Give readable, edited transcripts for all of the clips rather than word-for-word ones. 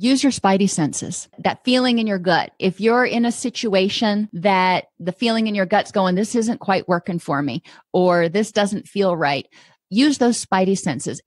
use your spidey senses, that feeling in your gut. If you're in a situation that the feeling in your gut's going, this isn't quite working for me, or this doesn't feel right, use those spidey senses.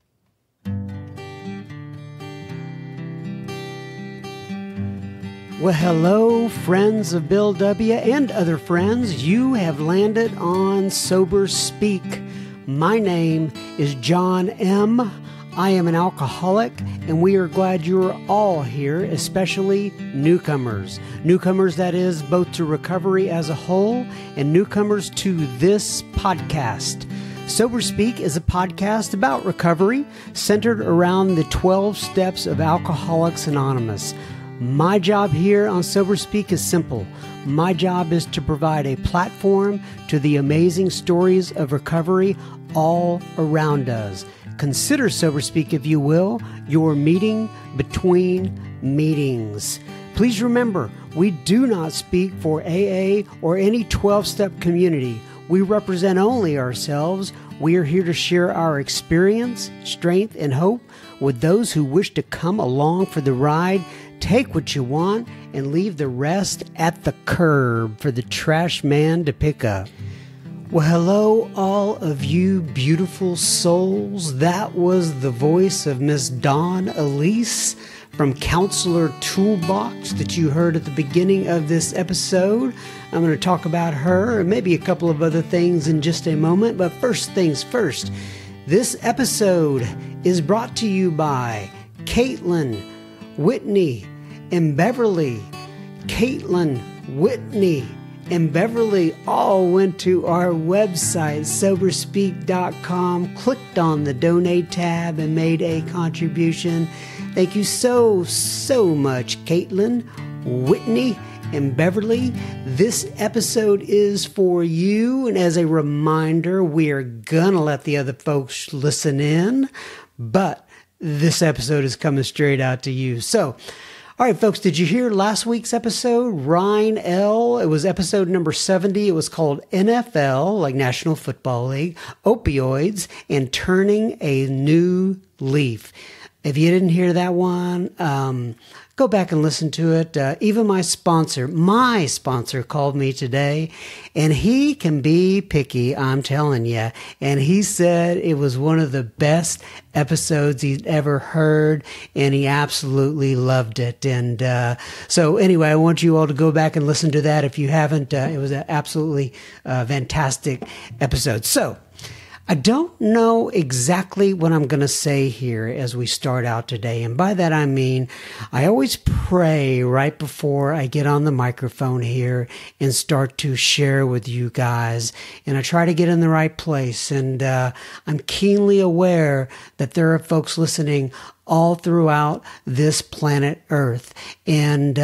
Well, hello, friends of Bill W. and other friends. You have landed on Sober Speak. My name is John M. I am an alcoholic, and we are glad you are all here, especially newcomers. Newcomers, that is, both to recovery as a whole and newcomers to this podcast. Sober Speak is a podcast about recovery centered around the 12 steps of Alcoholics Anonymous. My job here on Sober Speak is simple. My job is to provide a platform to the amazing stories of recovery all around us. Consider Sober Speak, if you will, your meeting between meetings. Please remember, we do not speak for AA or any 12-step community. We represent only ourselves. We are here to share our experience, strength, and hope with those who wish to come along for the ride. Take what you want and leave the rest at the curb for the trash man to pick up. Well, hello, all of you beautiful souls. That was the voice of Miss Dawn-Elise from Counselor Toolbox that you heard at the beginning of this episode. I'm going to talk about her and maybe a couple of other things in just a moment. But first things first, this episode is brought to you by Caitlin, Whitney, and Beverly. Caitlin, Whitney, and Beverly all went to our website, soberspeak.com, clicked on the donate tab, and made a contribution. Thank you so much, Caitlin, Whitney, and Beverly. This episode is for you, and as a reminder, we are gonna let the other folks listen in, but this episode is coming straight out to you. So, all right, folks, did you hear last week's episode, Ryan L? It was episode number 70. It was called NFL, like National Football League, Opioids, and Turning a New Leaf. If you didn't hear that one, go back and listen to it. Even my sponsor called me today, and he can be picky, I'm telling you. And he said it was one of the best episodes he'd ever heard, and he absolutely loved it. And so anyway, I want you all to go back and listen to that if you haven't. It was an absolutely fantastic episode. So, I don't know exactly what I'm going to say here as we start out today. And by that, I mean, I always pray right before I get on the microphone here and start to share with you guys. And I try to get in the right place. And I'm keenly aware that there are folks listening all throughout this planet Earth. And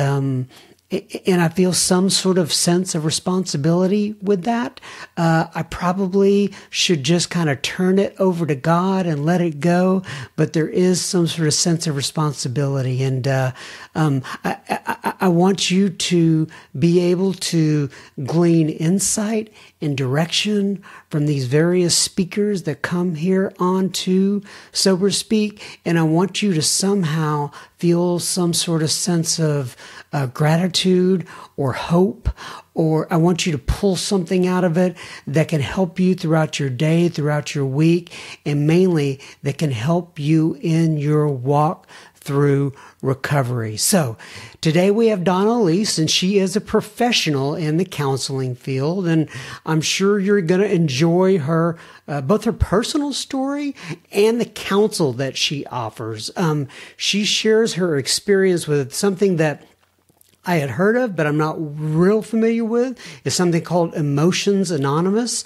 I feel some sort of sense of responsibility with that. I probably should just kind of turn it over to God and let it go. But there is some sort of sense of responsibility. And I want you to be able to glean insight and direction from these various speakers that come here on to Sober Speak. And I want you to somehow feel some sort of sense of gratitude or hope, or I want you to pull something out of it that can help you throughout your day, throughout your week, and mainly that can help you in your walk through recovery. So today we have Dawn-Elise, and she is a professional in the counseling field, and I'm sure you're going to enjoy her, both her personal story and the counsel that she offers. She shares her experience with something that I had heard of, but I'm not real familiar with, is something called Emotions Anonymous.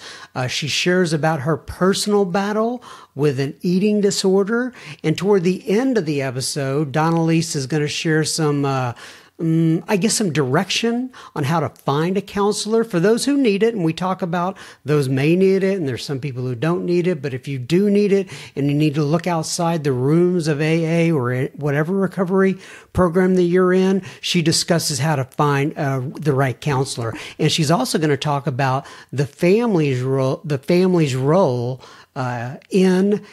She shares about her personal battle with an eating disorder. And toward the end of the episode, Dawn-Elise is going to share some some direction on how to find a counselor for those who need it. And we talk about those may need it, and there's some people who don't need it. But if you do need it and you need to look outside the rooms of AA or whatever recovery program that you're in, she discusses how to find the right counselor. And she's also going to talk about the family's role in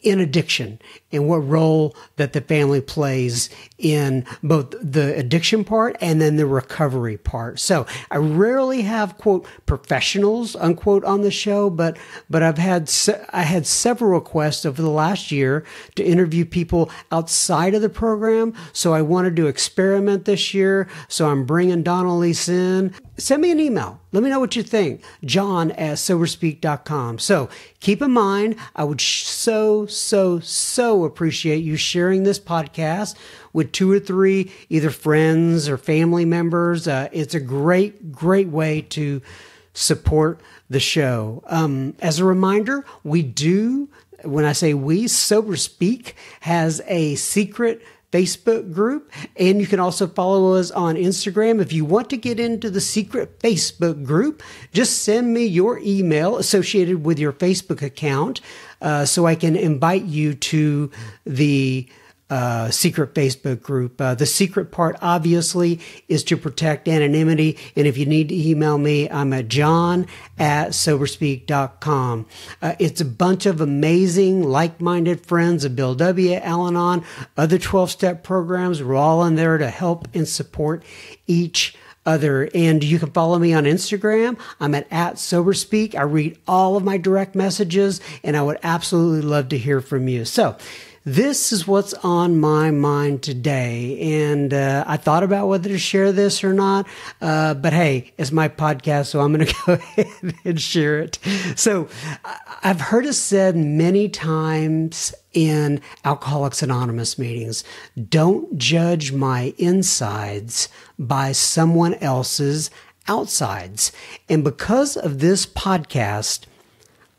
in addiction and what role that the family plays in both the addiction part and then the recovery part. So I rarely have, quote, professionals, unquote, on the show, but I had several requests over the last year to interview people outside of the program. So I wanted to experiment this year. So I'm bringing Dawn-Elise in. Send me an email. Let me know what you think. John@soberspeak.com. So keep in mind, I would so appreciate you sharing this podcast with 2 or 3, either friends or family members. It's a great way to support the show. As a reminder, when I say we, Sober Speak has a secret Facebook group, and you can also follow us on Instagram. If you want to get into the secret Facebook group, just send me your email associated with your Facebook account so I can invite you to the secret Facebook group. The secret part, obviously, is to protect anonymity. And if you need to email me, I'm at john@soberspeak.com. It's a bunch of amazing, like-minded friends of Bill W., Al-Anon, other 12-step programs. We're all in there to help and support each other. And you can follow me on Instagram. I'm at @SoberSpeak. I read all of my direct messages, and I would absolutely love to hear from you. So this is what's on my mind today. And I thought about whether to share this or not. But hey, it's my podcast, so I'm going to go ahead and share it. So I've heard it said many times in Alcoholics Anonymous meetings, don't judge my insides by someone else's outsides. And because of this podcast,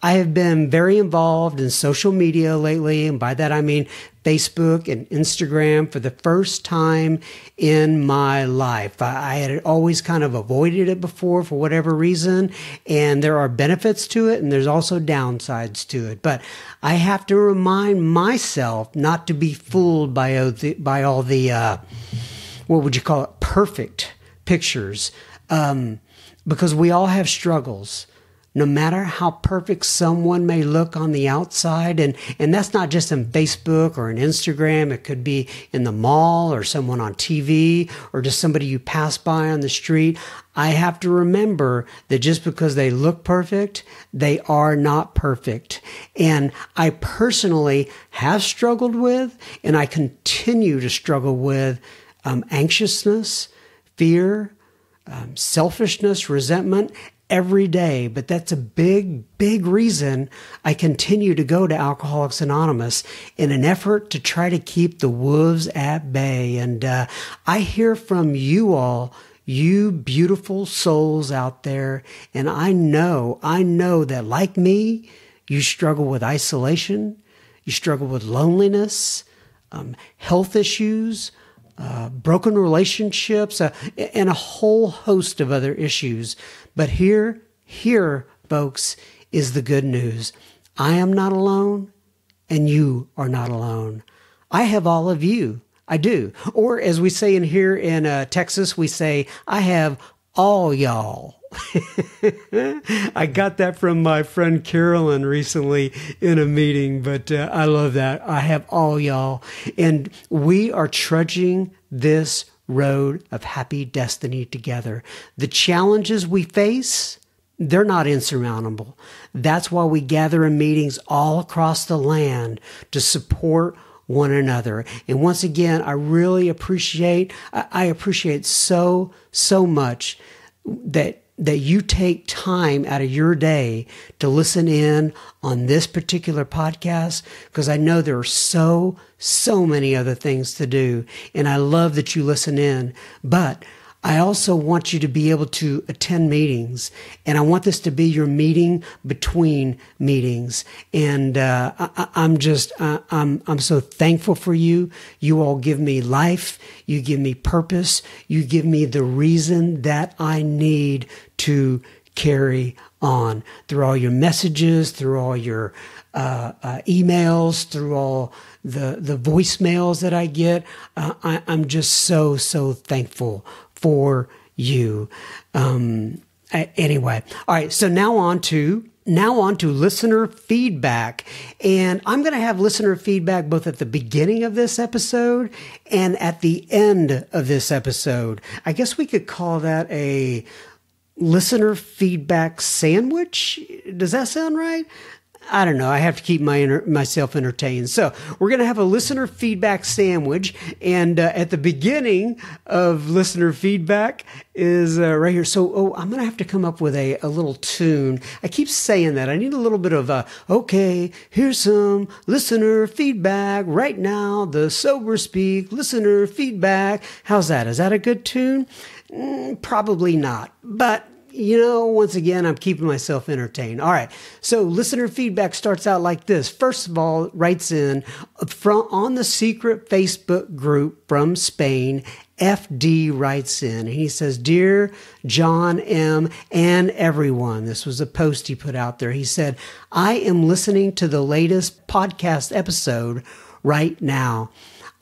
I have been very involved in social media lately, and by that I mean Facebook and Instagram for the first time in my life. I had always kind of avoided it before for whatever reason, and there are benefits to it, and there's also downsides to it. But I have to remind myself not to be fooled by all the what would you call it, perfect pictures, because we all have struggles. No matter how perfect someone may look on the outside, and that's not just on Facebook or on Instagram. It could be in the mall or someone on TV or just somebody you pass by on the street. I have to remember that just because they look perfect, they are not perfect. And I personally have struggled with, and I continue to struggle with anxiousness, fear, selfishness, resentment, every day. But that's a big reason I continue to go to Alcoholics Anonymous in an effort to try to keep the wolves at bay. And I hear from you all, you beautiful souls out there. And I know that like me, you struggle with isolation, you struggle with loneliness, health issues, broken relationships, and a whole host of other issues. But here, folks, is the good news. I am not alone, and you are not alone. I have all of you. I do. Or as we say here in Texas, we say, I have all y'all. I got that from my friend Carolyn recently in a meeting, but I love that. I have all y'all. And we are trudging this road of happy destiny together. The challenges we face, they're not insurmountable. That's why we gather in meetings all across the land to support one another. And once again, I really appreciate so much that you take time out of your day to listen in on this particular podcast, because I know there are so many other things to do. And I love that you listen in. But I also want you to be able to attend meetings, and I want this to be your meeting between meetings. And I'm so thankful for you. You all give me life. You give me purpose. You give me the reason that I need to carry on through all your messages, through all your emails, through all the voicemails that I get. I'm just so thankful for you. Anyway, all right. So now on to Now on to listener feedback. And I'm going to have listener feedback both at the beginning of this episode and at the end of this episode. I guess we could call that a listener feedback sandwich. Does that sound right? I don't know. I have to keep myself entertained. So we're going to have a listener feedback sandwich. And at the beginning of listener feedback is right here. So I'm going to have to come up with a little tune. I keep saying that. I need a little bit of okay, here's some listener feedback right now. The Sober Speak listener feedback. How's that? Is that a good tune? Probably not. But once again, I'm keeping myself entertained. All right. So listener feedback starts out like this. First of all, writes in on the secret Facebook group from Spain. FD writes in and he says, "Dear John M. and everyone," this was a post he put out there. He said, "I am listening to the latest podcast episode right now.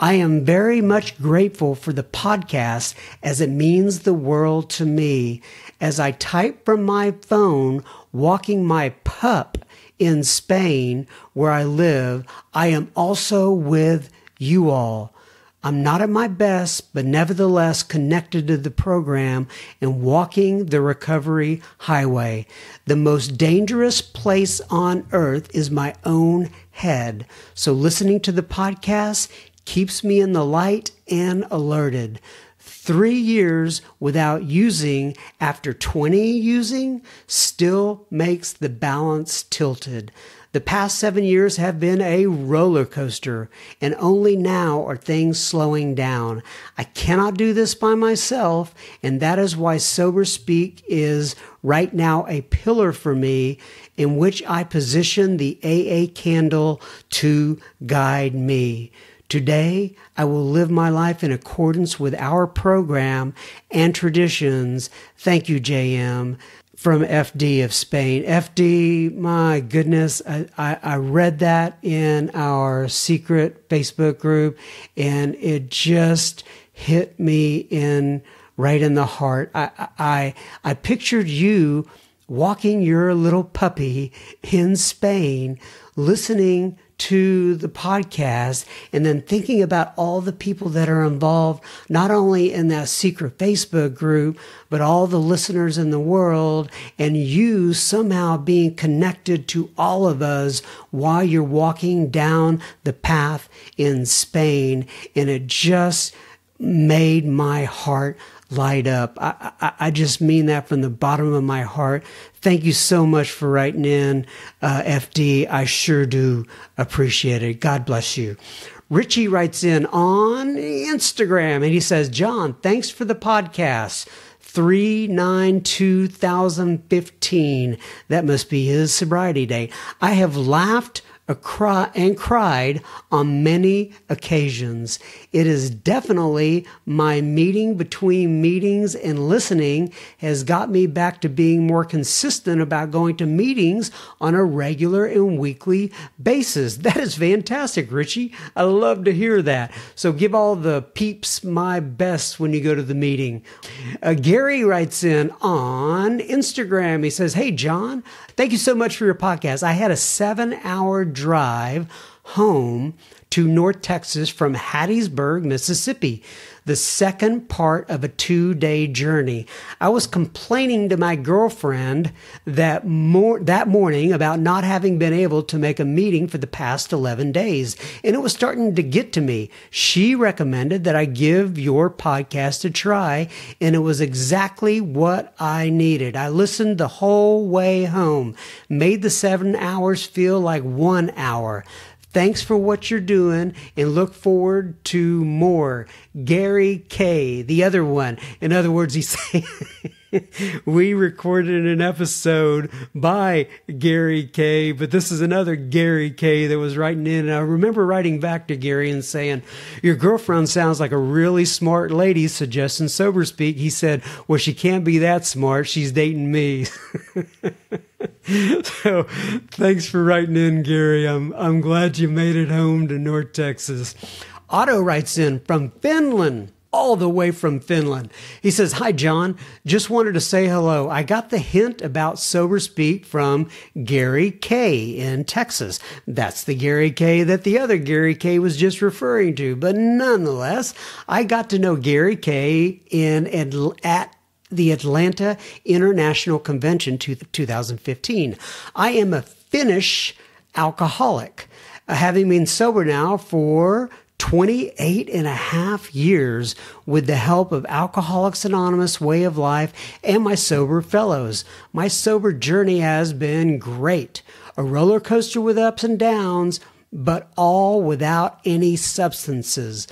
I am very much grateful for the podcast as it means the world to me. As I type from my phone, walking my pup in Spain, where I live, I am also with you all. I'm not at my best, but nevertheless connected to the program and walking the recovery highway. The most dangerous place on earth is my own head. So listening to the podcast keeps me in the light and alerted. 3 years without using after 20 using still makes the balance tilted. The past 7 years have been a roller coaster, and only now are things slowing down. I cannot do this by myself, and that is why Sober Speak is right now a pillar for me in which I position the AA candle to guide me. Today, I will live my life in accordance with our program and traditions. Thank you, JM." From FD of Spain. FD, my goodness, I read that in our secret Facebook group, and it just hit me right in the heart. I pictured you walking your little puppy in Spain, listening to the podcast, and then thinking about all the people that are involved, not only in that secret Facebook group, but all the listeners in the world, and you somehow being connected to all of us while you're walking down the path in Spain. And it just made my heart light up. I just mean that from the bottom of my heart. Thank you so much for writing in, FD. I sure do appreciate it. God bless you. Richie writes in on Instagram and he says, "John, thanks for the podcast. 3/9/2015. That must be his sobriety date. I have laughed and cried on many occasions. It is definitely my meeting between meetings and listening has got me back to being more consistent about going to meetings on a regular and weekly basis." That is fantastic, Richie. I love to hear that. So give all the peeps my best when you go to the meeting. Gary writes in on Instagram. He says, "Hey, John, thank you so much for your podcast. I had a 7-hour drive home to North Texas from Hattiesburg, Mississippi, the second part of a 2-day journey. I was complaining to my girlfriend that morning about not having been able to make a meeting for the past 11 days, and it was starting to get to me. She recommended that I give your podcast a try, and it was exactly what I needed. I listened the whole way home, made the 7 hours feel like 1 hour. Thanks for what you're doing and look forward to more. Gary K., the other one." In other words, he's saying we recorded an episode by Gary K., but this is another Gary K. that was writing in. And I remember writing back to Gary and saying, "Your girlfriend sounds like a really smart lady suggesting Sober Speak." He said, "Well, she can't be that smart. She's dating me." So thanks for writing in, Gary. I'm glad you made it home to North Texas. Otto writes in from Finland. all the way from Finland. He says, "Hi, John. Just wanted to say hello. I got the hint about Sober Speak from Gary K. in Texas." That's the Gary K. that the other Gary K. was just referring to. But nonetheless, I got to know Gary K. at the Atlanta International Convention 2015. I am a Finnish alcoholic, having been sober now for 28 and a half years with the help of Alcoholics Anonymous Way of Life and my sober fellows. My sober journey has been great. A roller coaster with ups and downs, but all without any substances.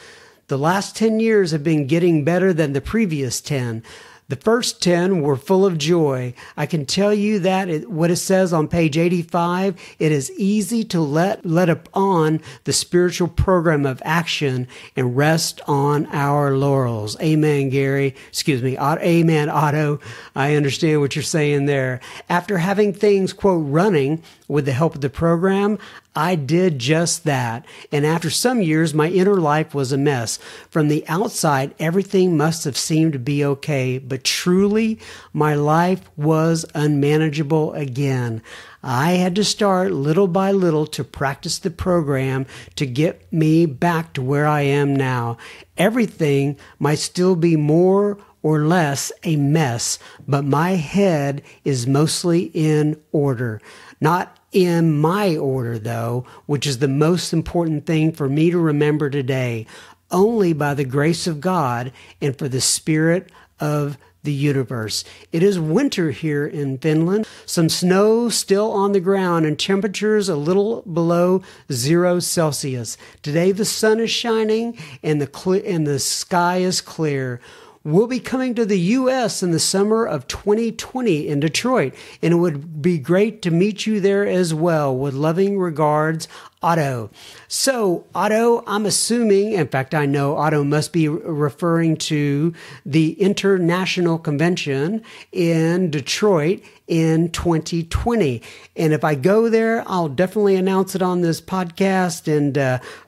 The last 10 years have been getting better than the previous 10. The first 10 were full of joy. I can tell you that what it says on page 85, it is easy to let up on the spiritual program of action and rest on our laurels. Amen, Gary. Excuse me. Amen, Otto. I understand what you're saying there. After having things, quote, running with the help of the program, I did just that. And after some years, my inner life was a mess. From the outside, everything must have seemed to be okay, but truly, my life was unmanageable again. I had to start little by little to practice the program to get me back to where I am now. Everything might still be more or less a mess, but my head is mostly in order. Not in my order, though, which is the most important thing for me to remember today. Only by the grace of God and for the spirit of the universe. It is winter here in Finland. Some snow still on the ground and temperatures a little below 0 Celsius. Today the sun is shining and the sky is clear. We'll be coming to the U.S. in the summer of 2020 in Detroit, and it would be great to meet you there as well. With loving regards, Otto. So, Otto, I'm assuming, in fact, I know Otto must be referring to the International Convention in Detroit in 2020. And if I go there, I'll definitely announce it on this podcast, and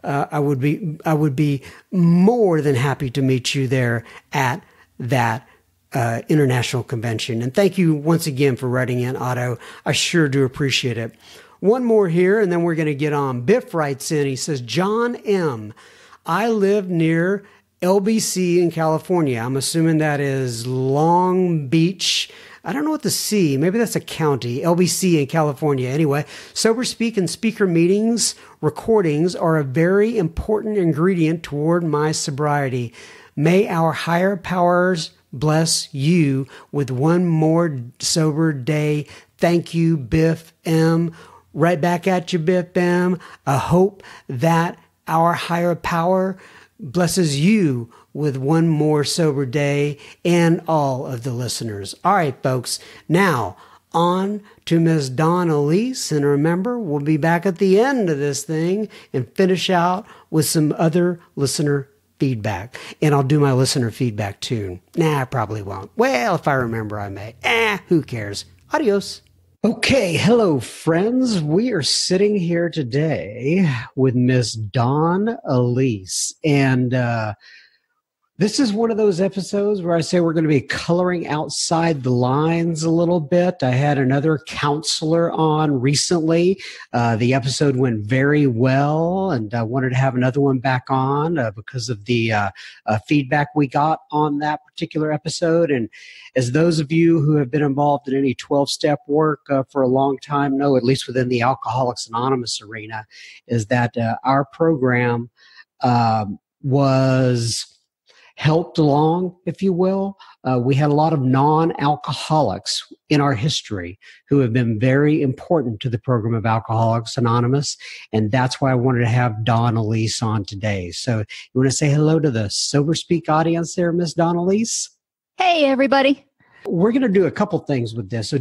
I would be more than happy to meet you there at that international convention. And thank you once again for writing in, Otto. I sure do appreciate it. One more here, and then we're going to get on. Biff writes in. He says, "John M., I live near LBC in California." I'm assuming that is Long Beach. I don't know what the C, maybe that's a county, LBC in California. Anyway, Sober Speak and speaker meetings, recordings are a very important ingredient toward my sobriety. May our higher powers bless you with one more sober day. Thank you, Biff M. Right back at you, Biff M. I hope that our higher power blesses you with one more sober day and all of the listeners. All right, folks. Now, on to Miss Dawn-Elise. And remember, we'll be back at the end of this thing and finish out with some other listener feedback. And I'll do my listener feedback too. Nah, I probably won't. Well, if I remember, I may. Who cares? Adios. Okay, hello, friends. We are sitting here today with Miss Dawn-Elise. And this is one of those episodes where I say we're going to be coloring outside the lines a little bit. I had another counselor on recently. The episode went very well, and I wanted to have another one back on because of the feedback we got on that particular episode. And as those of you who have been involved in any 12-step work for a long time know, at least within the Alcoholics Anonymous arena, is that our program was helped along, if you will. We had a lot of non-alcoholics in our history who have been very important to the program of Alcoholics Anonymous, and that's why I wanted to have Dawn-Elise on today. So you want to say hello to the Sober Speak audience there, Miss Dawn-Elise? Hey, everybody. We're going to do a couple things with this. So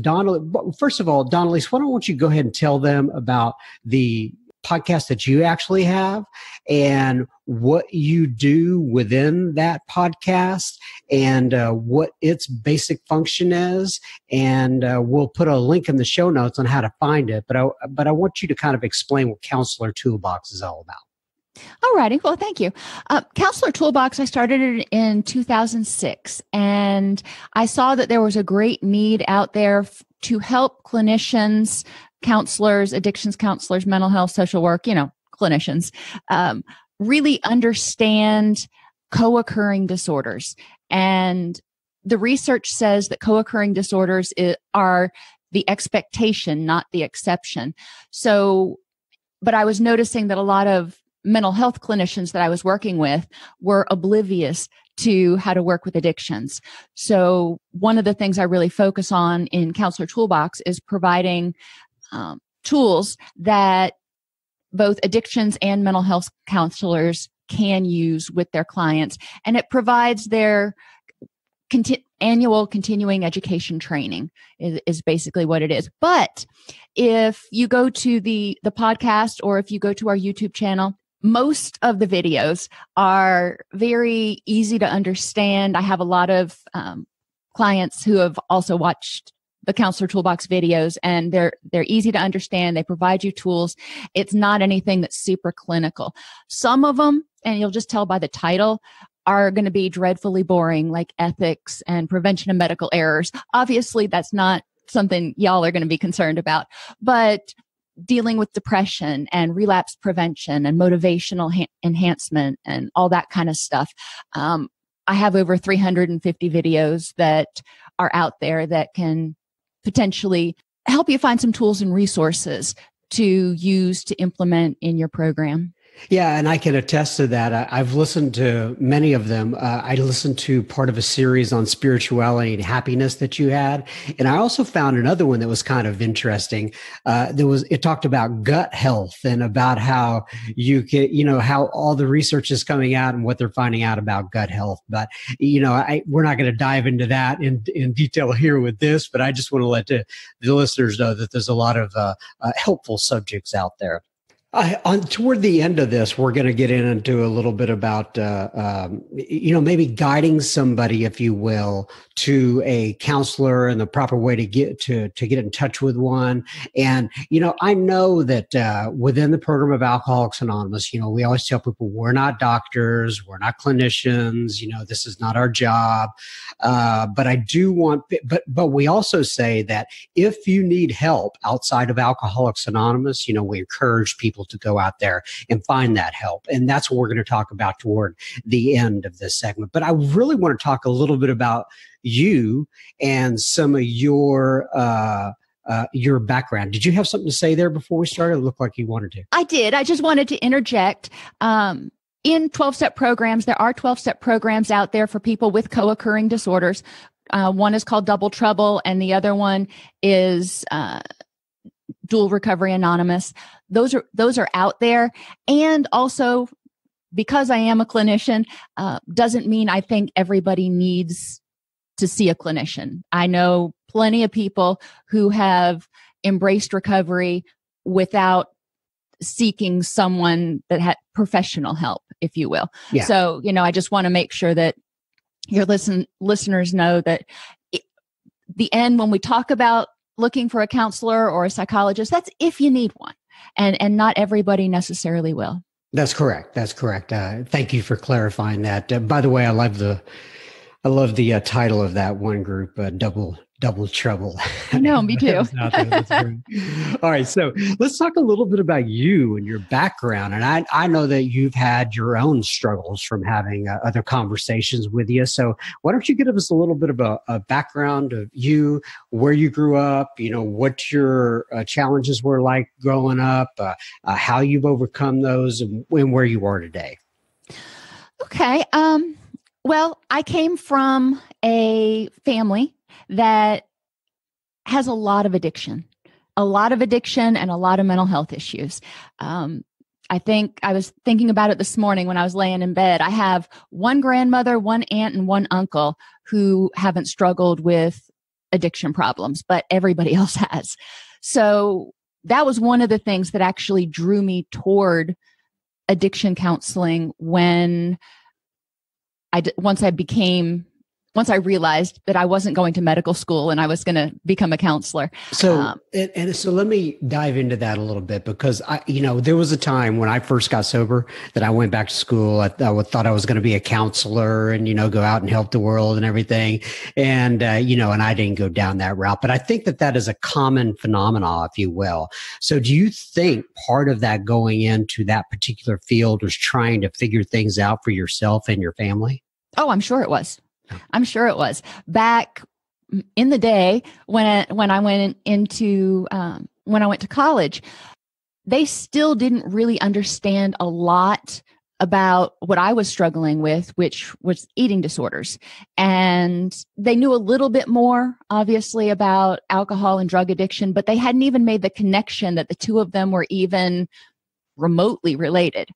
first of all, Dawn-Elise, why don't you go ahead and tell them about the podcast that you actually have and what you do within that podcast and what its basic function is. And we'll put a link in the show notes on how to find it. But I want you to kind of explain what Counselor Toolbox is all about. All righty. Well, thank you. Counselor Toolbox, I started it in 2006, and I saw that there was a great need out there to help clinicians, counselors, addictions counselors, mental health, social work, clinicians, really understand co-occurring disorders. And the research says that co-occurring disorders are the expectation, not the exception. So, but I was noticing that a lot of mental health clinicians that I was working with were oblivious to how to work with addictions. So one of the things I really focus on in Counselor Toolbox is providing tools that both addictions and mental health counselors can use with their clients. And it provides their annual continuing education training is basically what it is. But if you go to the podcast, or if you go to our YouTube channel, most of the videos are very easy to understand. I have a lot of clients who have also watched the Counselor Toolbox videos, and they're easy to understand. They provide you tools. It's not anything that's super clinical. Some of them, and you'll just tell by the title, are going to be dreadfully boring, like ethics and prevention of medical errors. Obviously, that's not something y'all are going to be concerned about, but dealing with depression and relapse prevention and motivational enhancement and all that kind of stuff. I have over 350 videos that are out there that can potentially help you find some tools and resources to use to implement in your program. Yeah, and I can attest to that. I've listened to many of them. I listened to part of a series on spirituality and happiness that you had. And I also found another one that was kind of interesting. It talked about gut health and about how you can, how all the research is coming out and what they're finding out about gut health. But, we're not going to dive into that in detail here with this, but I just want to let the listeners know that there's a lot of helpful subjects out there. Toward the end of this, we're going to get into a little bit about, maybe guiding somebody, if you will, to a counselor and the proper way to get in touch with one. And, I know that within the program of Alcoholics Anonymous, we always tell people we're not doctors, we're not clinicians, this is not our job. But I do want, but we also say that if you need help outside of Alcoholics Anonymous, we encourage people to go out there and find that help. And that's what we're going to talk about toward the end of this segment. But I really want to talk a little bit about you and some of your background. Did you have something to say there before we started? It looked like you wanted to. I did. I just wanted to interject. In 12-step programs, there are 12-step programs out there for people with co-occurring disorders. One is called Double Trouble, and the other one is Dual Recovery Anonymous. Those are out there. And also, because I am a clinician, doesn't mean I think everybody needs to see a clinician. I know plenty of people who have embraced recovery without seeking someone that had professional help, if you will. Yeah. So, I just want to make sure that your listeners know that the end, when we talk about looking for a counselor or a psychologist, that's if you need one, and not everybody necessarily will. That's correct. Thank you for clarifying that. By the way, I love the title of that one group, Double Trouble. I know, me too. All right, so let's talk a little bit about you and your background. And I know that you've had your own struggles from having other conversations with you. So why don't you give us a little bit of a background of you, where you grew up, what your challenges were like growing up, how you've overcome those, and where you are today. Okay. Well, I came from a family that has a lot of addiction and a lot of mental health issues. I think I was thinking about it this morning when I was laying in bed. I have one grandmother, one aunt, and one uncle who haven't struggled with addiction problems, but everybody else has. So that was one of the things that actually drew me toward addiction counseling once I became once I realized that I wasn't going to medical school and I was going to become a counselor. So, so let me dive into that a little bit, because there was a time when I first got sober that I went back to school. I thought I was going to be a counselor and, go out and help the world and everything. And, and I didn't go down that route, but I think that is a common phenomenon, if you will. So do you think part of that going into that particular field was trying to figure things out for yourself and your family? Oh, I'm sure it was. I'm sure it was. Back in the day when I went to college, they still didn't really understand a lot about what I was struggling with, which was eating disorders. And they knew a little bit more, obviously, about alcohol and drug addiction, but they hadn't even made the connection that the two of them were even remotely related.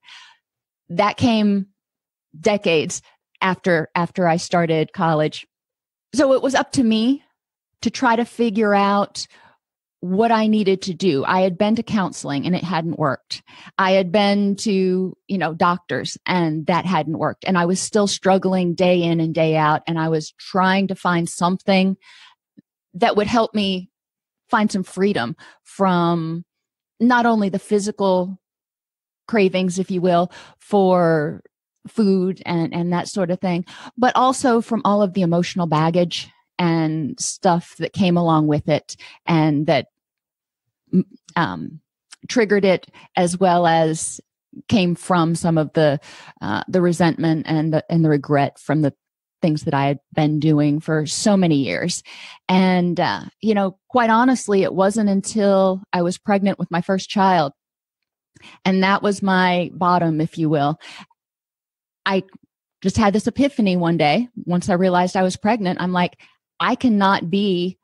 That came decades after I started college. So it was up to me to try to figure out what I needed to do. I had been to counseling and it hadn't worked. I had been to, doctors and that hadn't worked. And I was still struggling day in and day out. And I was trying to find something that would help me find some freedom from not only the physical cravings, if you will, for food and that sort of thing, but also from all of the emotional baggage and stuff that came along with it and that triggered it, as well as came from some of the resentment and the regret from the things that I had been doing for so many years. And, quite honestly, it wasn't until I was pregnant with my first child, and that was my bottom, if you will. I just had this epiphany one day. Once I realized I was pregnant, I'm like, I cannot be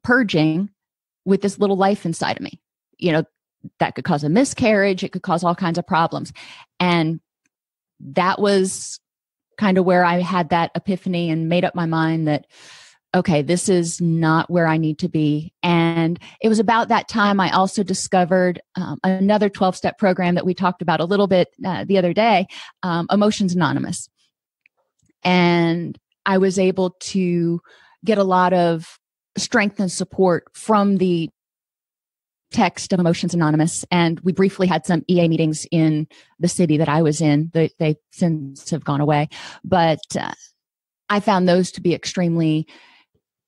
purging with this little life inside of me. That could cause a miscarriage. It could cause all kinds of problems. And that was kind of where I had that epiphany and made up my mind that, okay, this is not where I need to be. And it was about that time I also discovered another 12-step program that we talked about a little bit the other day, Emotions Anonymous. And I was able to get a lot of strength and support from the text of Emotions Anonymous. And we briefly had some EA meetings in the city that I was in. They since have gone away. But I found those to be extremely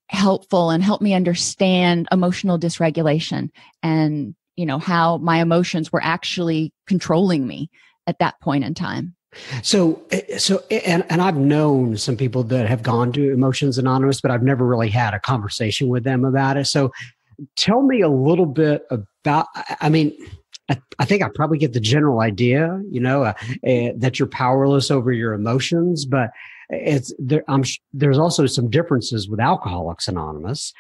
helpful and helped me understand emotional dysregulation and, how my emotions were actually controlling me at that point in time. So, and I've known some people that have gone to Emotions Anonymous, but I've never really had a conversation with them about it. So tell me a little bit about, I think I probably get the general idea, that you're powerless over your emotions, but there's also some differences with Alcoholics Anonymous.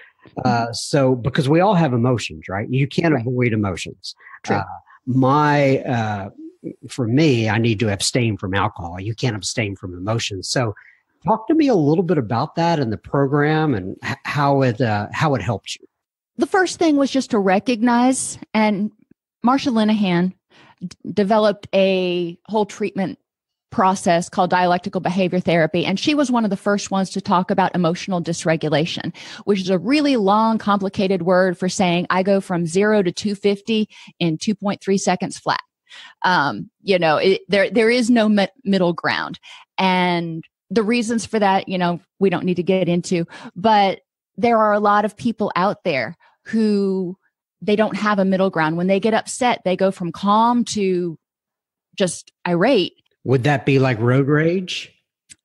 So because we all have emotions, right? You can't avoid emotions. True. For me, I need to abstain from alcohol. You can't abstain from emotions. So talk to me a little bit about that and the program and how it helped you. The first thing was just to recognize, and Marsha Linehan developed a whole treatment process called dialectical behavior therapy. And she was one of the first ones to talk about emotional dysregulation, which is a really long, complicated word for saying I go from 0 to 250 in 2.3 seconds flat. There is no middle ground. And the reasons for that, we don't need to get into, but there are a lot of people out there who they don't have a middle ground. When they get upset, they go from calm to just irate. Would that be like road rage?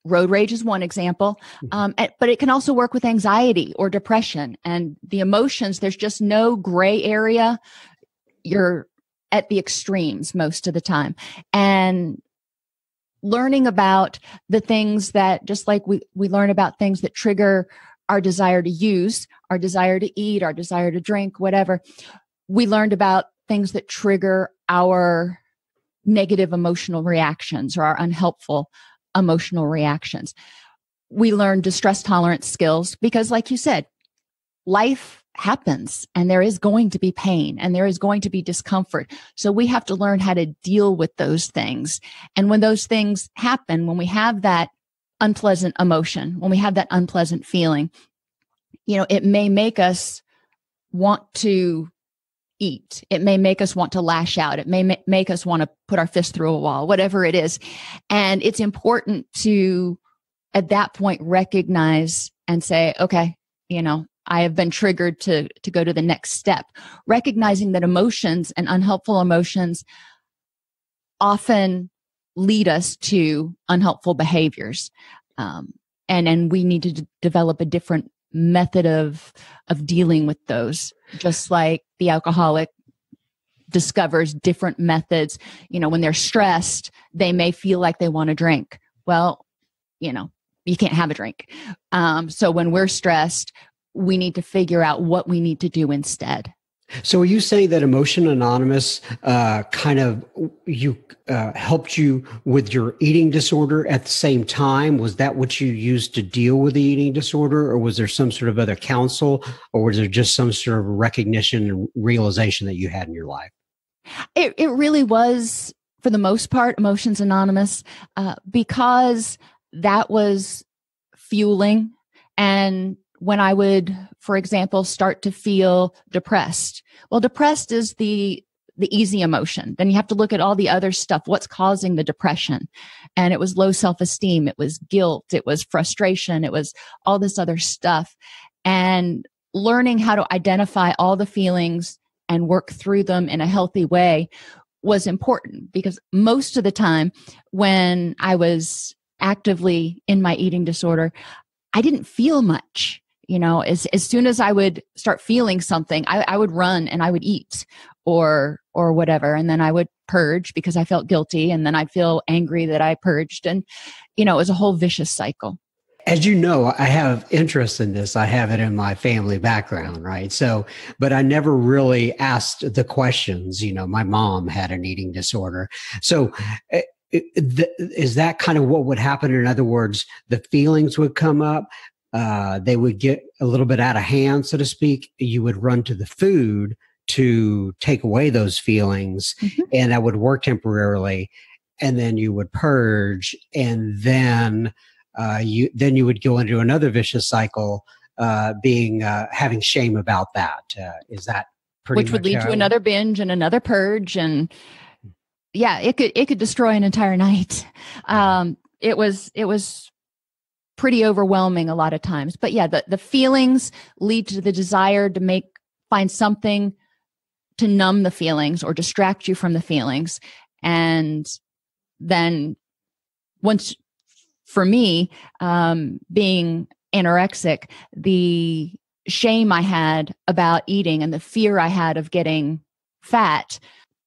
Road rage is one example, but it can also work with anxiety or depression. And the emotions, there's just no gray area. You're at the extremes most of the time. And learning about the things that, just like we learn about things that trigger our desire to use, our desire to eat, our desire to drink, whatever, we learned about things that trigger our negative emotional reactions or our unhelpful emotional reactions. We learned distress tolerance skills because, like you said, life happens and there is going to be pain and there is going to be discomfort. So we have to learn how to deal with those things. And when those things happen, when we have that unpleasant emotion, when we have that unpleasant feeling, it may make us want to eat. It may make us want to lash out. It may make us want to put our fist through a wall, whatever it is. And it's important to, at that point, recognize and say, okay, I have been triggered to go to the next step. Recognizing that emotions and unhelpful emotions often lead us to unhelpful behaviors. And we need to develop a different method of dealing with those, just like the alcoholic discovers different methods. When they're stressed, they may feel like they want to drink. Well, you can't have a drink. So when we're stressed, we need to figure out what we need to do instead. So are you saying that Emotion Anonymous helped you with your eating disorder at the same time? Was that what you used to deal with the eating disorder, or was there some sort of other counsel, or was there just some sort of recognition and realization that you had in your life? It really was, for the most part, Emotions Anonymous, because that was fueling. And when I would, for example, start to feel depressed. Well, depressed is the easy emotion. Then you have to look at all the other stuff. What's causing the depression? And it was low self-esteem. It was guilt. It was frustration. It was all this other stuff. And learning how to identify all the feelings and work through them in a healthy way was important, because most of the time when I was actively in my eating disorder, I didn't feel much. As soon as I would start feeling something, I would run and I would eat or whatever. And then I would purge because I felt guilty. And then I'd feel angry that I purged. And, it was a whole vicious cycle. As you know, I have interest in this. I have it in my family background, right? So, but I never really asked the questions. My mom had an eating disorder. So is that kind of what would happen? In other words, the feelings would come up. They would get a little bit out of hand, so to speak. You would run to the food to take away those feelings, and that would work temporarily. And then you would purge, and then you would go into another vicious cycle, having shame about that. Is that pretty much which would lead to another binge and another purge, and yeah, it could destroy an entire night. It was pretty overwhelming a lot of times. But yeah, the feelings lead to the desire to find something to numb the feelings or distract you from the feelings. And then for me, being anorexic, the shame I had about eating and the fear I had of getting fat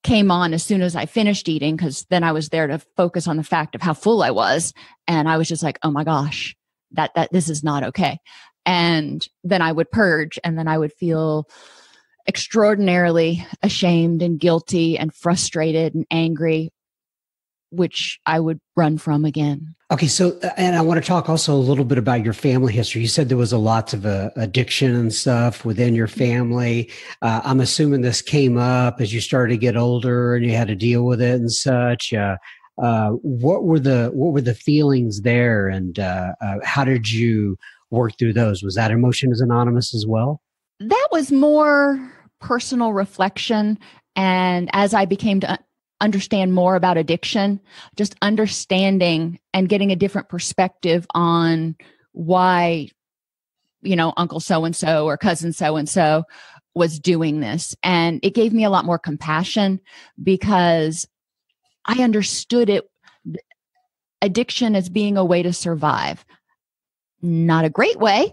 came on as soon as I finished eating, because then I was there to focus on the fact of how full I was. And I was just like, oh my gosh, that this is not okay. And then I would purge, and then I would feel extraordinarily ashamed and guilty and frustrated and angry, which I would run from again. Okay. So, and I want to talk also a little bit about your family history. You said there was a lots of addiction and stuff within your family. I'm assuming this came up as you started to get older and you had to deal with it and such. What were the feelings there, and how did you work through those? Was that Emotions Anonymous as well? That was more personal reflection. And as I became to understand more about addiction, just understanding and getting a different perspective on why, Uncle so-and-so or cousin so-and-so was doing this. And it gave me a lot more compassion, because I understood addiction as being a way to survive. Not a great way,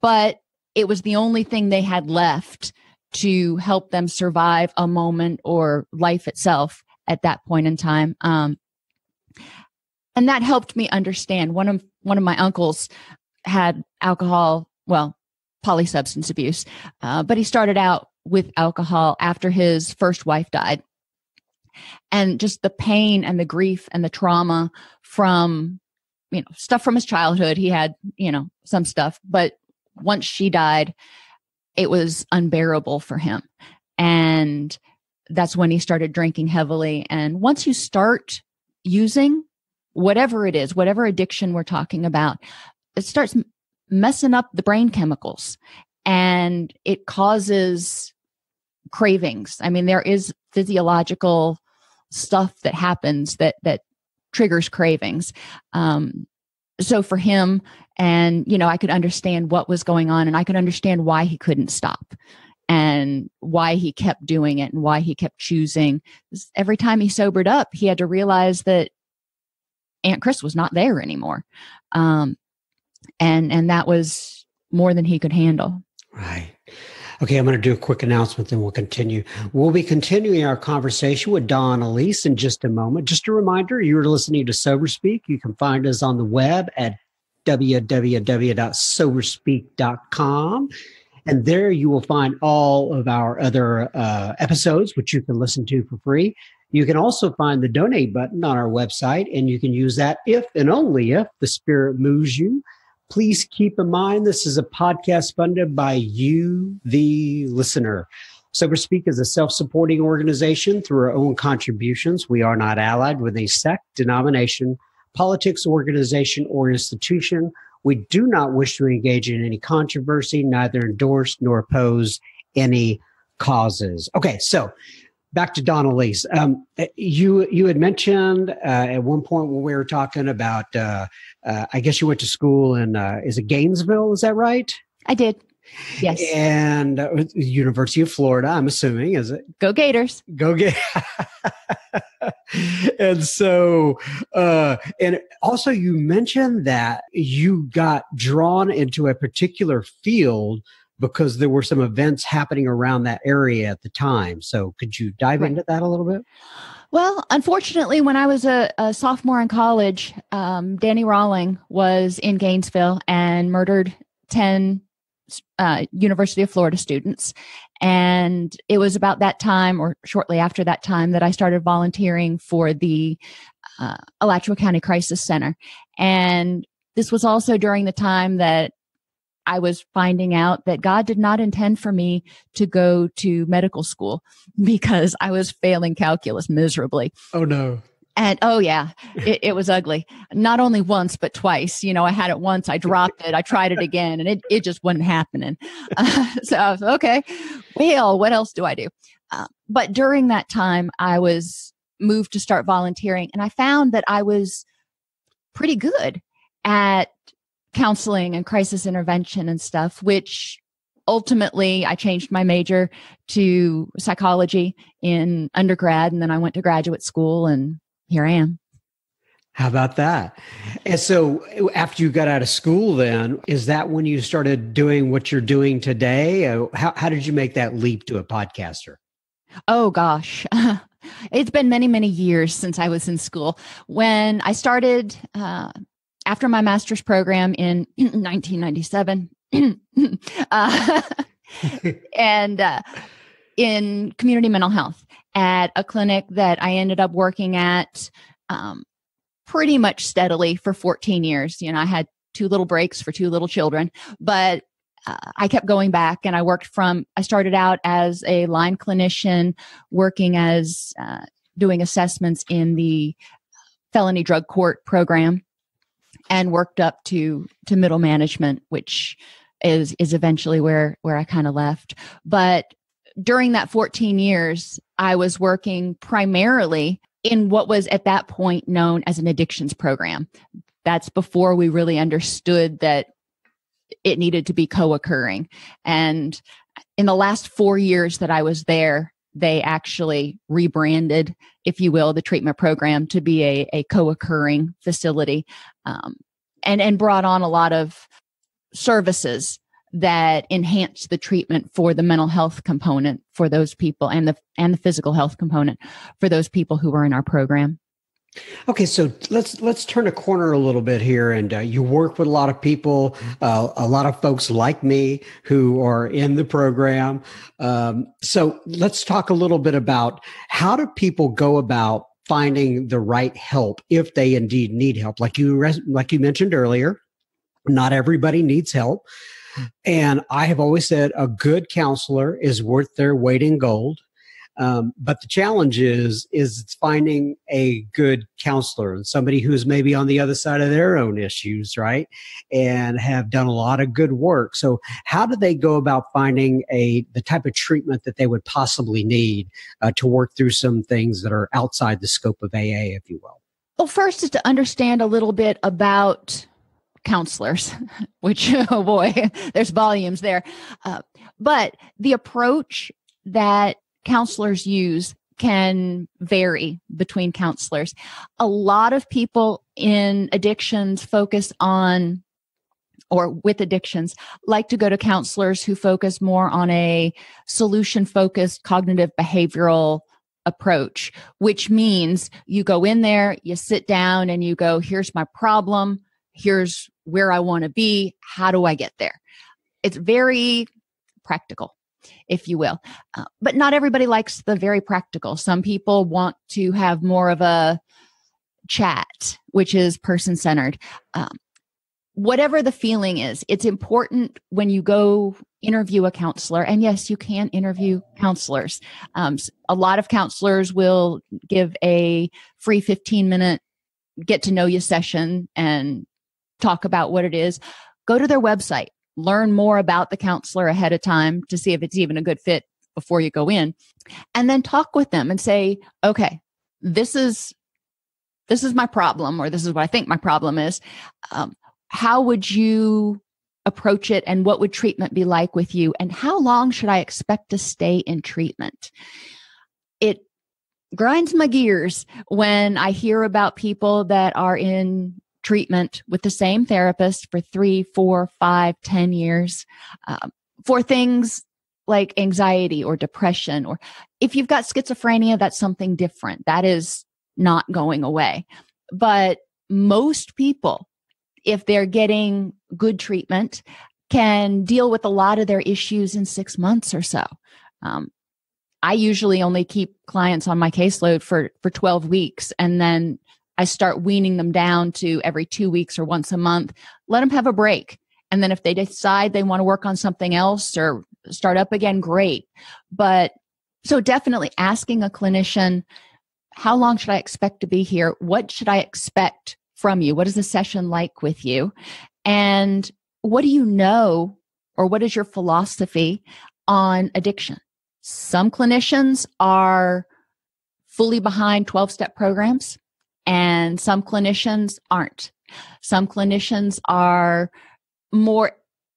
but it was the only thing they had left to help them survive a moment or life itself at that point in time. And that helped me understand. One of my uncles had polysubstance abuse, but he started out with alcohol after his first wife died. And just the pain and the grief and the trauma from, stuff from his childhood. He had, some stuff, but once she died, it was unbearable for him. And that's when he started drinking heavily. And once you start using, whatever it is, whatever addiction we're talking about, it starts messing up the brain chemicals and it causes cravings. I mean, there is physiological stuff that happens that triggers cravings. So for him, and, I could understand what was going on, and I could understand why he couldn't stop and why he kept doing it and why he kept choosing. Every time he sobered up, he had to realize that Aunt Chris was not there anymore. And that was more than he could handle. Right. Okay, I'm going to do a quick announcement, then we'll continue. We'll be continuing our conversation with Dawn-Elise in just a moment. Just a reminder, you're listening to Sober Speak. You can find us on the web at www.soberspeak.com. And there you will find all of our other episodes, which you can listen to for free. You can also find the donate button on our website, and you can use that if and only if the Spirit moves you. Please keep in mind, this is a podcast funded by you, the listener. Sober Speak is a self-supporting organization through our own contributions. We are not allied with a sect, denomination, politics, organization, or institution. We do not wish to engage in any controversy, neither endorse nor oppose any causes. Okay, so back to Dawn-Elise. You had mentioned at one point when we were talking about, I guess you went to school in, is it Gainesville? Is that right? I did. Yes. And University of Florida, I'm assuming, is it? Go Gators. Go Gators. And so, and also you mentioned that you got drawn into a particular field because there were some events happening around that area at the time. So could you dive into that a little bit? Well, unfortunately, when I was a sophomore in college, Danny Rawling was in Gainesville and murdered 10 University of Florida students. And it was about that time, or shortly after that time, that I started volunteering for the Alachua County Crisis Center. And this was also during the time that I was finding out that God did not intend for me to go to medical school because I was failing calculus miserably. Oh, no. And oh, yeah, it was ugly. Not only once, but twice. I had it once, I dropped it, I tried it again, and it just wasn't happening. So I was, okay, well, what else do I do? But during that time, I was moved to start volunteering, and I found that I was pretty good at counseling and crisis intervention and stuff, which ultimately I changed my major to psychology in undergrad. And then I went to graduate school, and here I am. How about that? And so after you got out of school, then, is that when you started doing what you're doing today? How did you make that leap to a podcaster? Oh, gosh. It's been many, many years since I was in school. When I started, after my master's program in 1997, and in community mental health at a clinic that I ended up working at pretty much steadily for 14 years. I had 2 little breaks for 2 little children, but I kept going back, and I started out as a line clinician working as doing assessments in the felony drug court program, and worked up to middle management, which is eventually where I kind of left. But during that 14 years, I was working primarily in what was at that point known as an addictions program. That's before we really understood that it needed to be co-occurring. And in the last 4 years that I was there, they actually rebranded, if you will, the treatment program to be a co-occurring facility, and brought on a lot of services that enhanced the treatment for the mental health component for those people, and the physical health component for those people who were in our program. Okay, so let's turn a corner a little bit here, and you work with a lot of people, a lot of folks like me who are in the program. So let's talk a little bit about how do people go about finding the right help if they indeed need help. Like you mentioned earlier, not everybody needs help, and I have always said a good counselor is worth their weight in gold. But the challenge is it's finding a good counselor and somebody who's maybe on the other side of their own issues, right? And have done a lot of good work. So how do they go about finding the type of treatment that they would possibly need to work through some things that are outside the scope of AA, if you will? Well, first is to understand a little bit about counselors, which, oh boy, there's volumes there. But the approach that counselors use can vary between counselors. A lot of people in addictions focus on, or with addictions, like to go to counselors who focus more on a solution-focused cognitive behavioral approach, which means you go in there, you sit down and you go, here's my problem, here's where I want to be, how do I get there? It's very practical, if you will. But not everybody likes the very practical. Some people want to have more of a chat, which is person-centered. Whatever the feeling is, it's important when you go interview a counselor. And yes, you can interview counselors. A lot of counselors will give a free 15-minute get to know you session and talk about what it is. Go to their website, learn more about the counselor ahead of time to see if it's even a good fit before you go in, and then talk with them and say, okay, this is my problem, or this is what I think my problem is. How would you approach it, and what would treatment be like with you, and how long should I expect to stay in treatment? It grinds my gears when I hear about people that are in treatment with the same therapist for 3, 4, 5, 10 years for things like anxiety or depression, or if you've got schizophrenia, that's something different. That is not going away. But most people, if they're getting good treatment, can deal with a lot of their issues in 6 months or so. I usually only keep clients on my caseload for 12 weeks, and then I start weaning them down to every 2 weeks or once a month. Let them have a break. And then if they decide they want to work on something else or start up again, great. But so definitely asking a clinician, how long should I expect to be here? What should I expect from you? What is a session like with you? And what do you know, or what is your philosophy on addiction? Some clinicians are fully behind 12-step programs, and some clinicians aren't. Some clinicians are more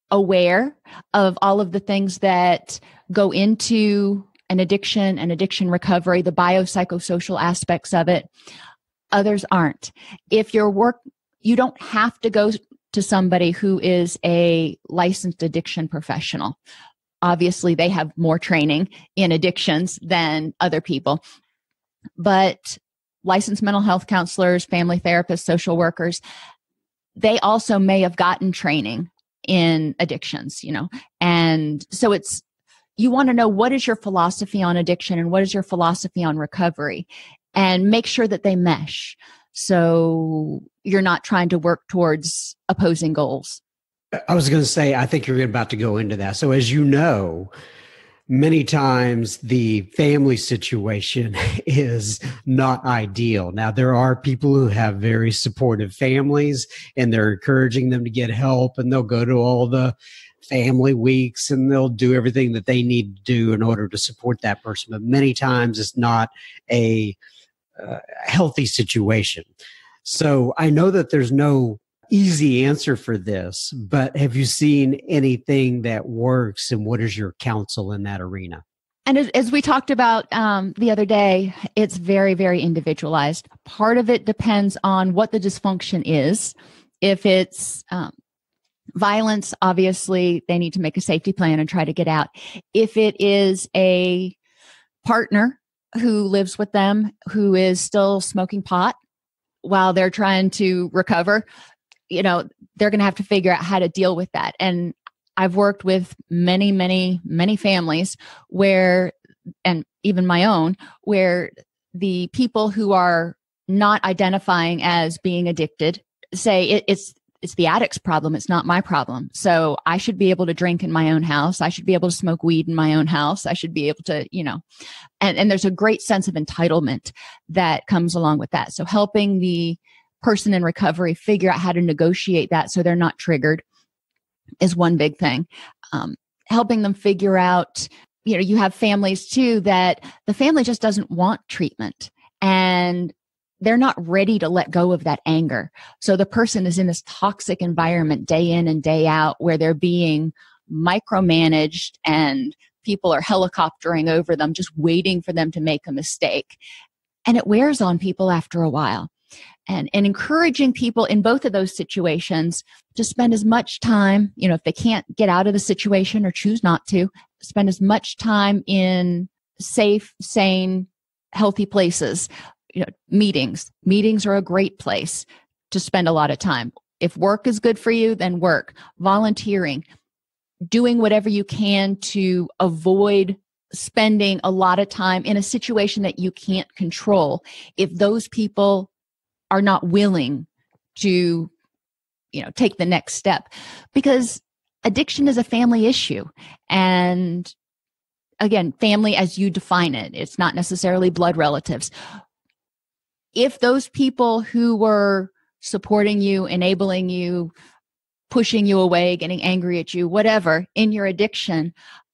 aware of all of the things that go into an addiction and addiction recovery, the biopsychosocial aspects of it. Others aren't. If you don't have to go to somebody who is a licensed addiction professional. Obviously, they have more training in addictions than other people. But licensed mental health counselors, family therapists, social workers, they also may have gotten training in addictions, And so you want to know, what is your philosophy on addiction and what is your philosophy on recovery, and make sure that they mesh. So you're not trying to work towards opposing goals. I was going to say, I think you're about to go into that. So as you know, many times the family situation is not ideal. Now, there are people who have very supportive families and they're encouraging them to get help, and they'll go to all the family weeks and they'll do everything that they need to do in order to support that person. But many times it's not a healthy situation. So I know that there's no easy answer for this, but have you seen anything that works, and what is your counsel in that arena? And as we talked about the other day, it's very, very individualized. Part of it depends on what the dysfunction is. If it's violence, obviously, they need to make a safety plan and try to get out. If it is a partner who lives with them who is still smoking pot while they're trying to recover, they're going to have to figure out how to deal with that. And I've worked with many, many, many families where, and even my own, where the people who are not identifying as being addicted say it's it's the addict's problem. It's not my problem. So I should be able to drink in my own house. I should be able to smoke weed in my own house. I should be able to, and there's a great sense of entitlement that comes along with that. So helping the person in recovery figure out how to negotiate that so they're not triggered is one big thing. Helping them figure out, you have families too that the family just doesn't want treatment and they're not ready to let go of that anger. So the person is in this toxic environment day in and day out where they're being micromanaged and people are helicoptering over them, just waiting for them to make a mistake. And it wears on people after a while. And encouraging people in both of those situations to spend as much time, if they can't get out of the situation or choose not to, spend as much time in safe, sane, healthy places. Meetings are a great place to spend a lot of time. If work is good for you, then work. Volunteering, doing whatever you can to avoid spending a lot of time in a situation that you can't control. If those people are not willing to, take the next step, because addiction is a family issue. And again, family as you define it, it's not necessarily blood relatives. If those people who were supporting you, enabling you, pushing you away, getting angry at you, whatever, in your addiction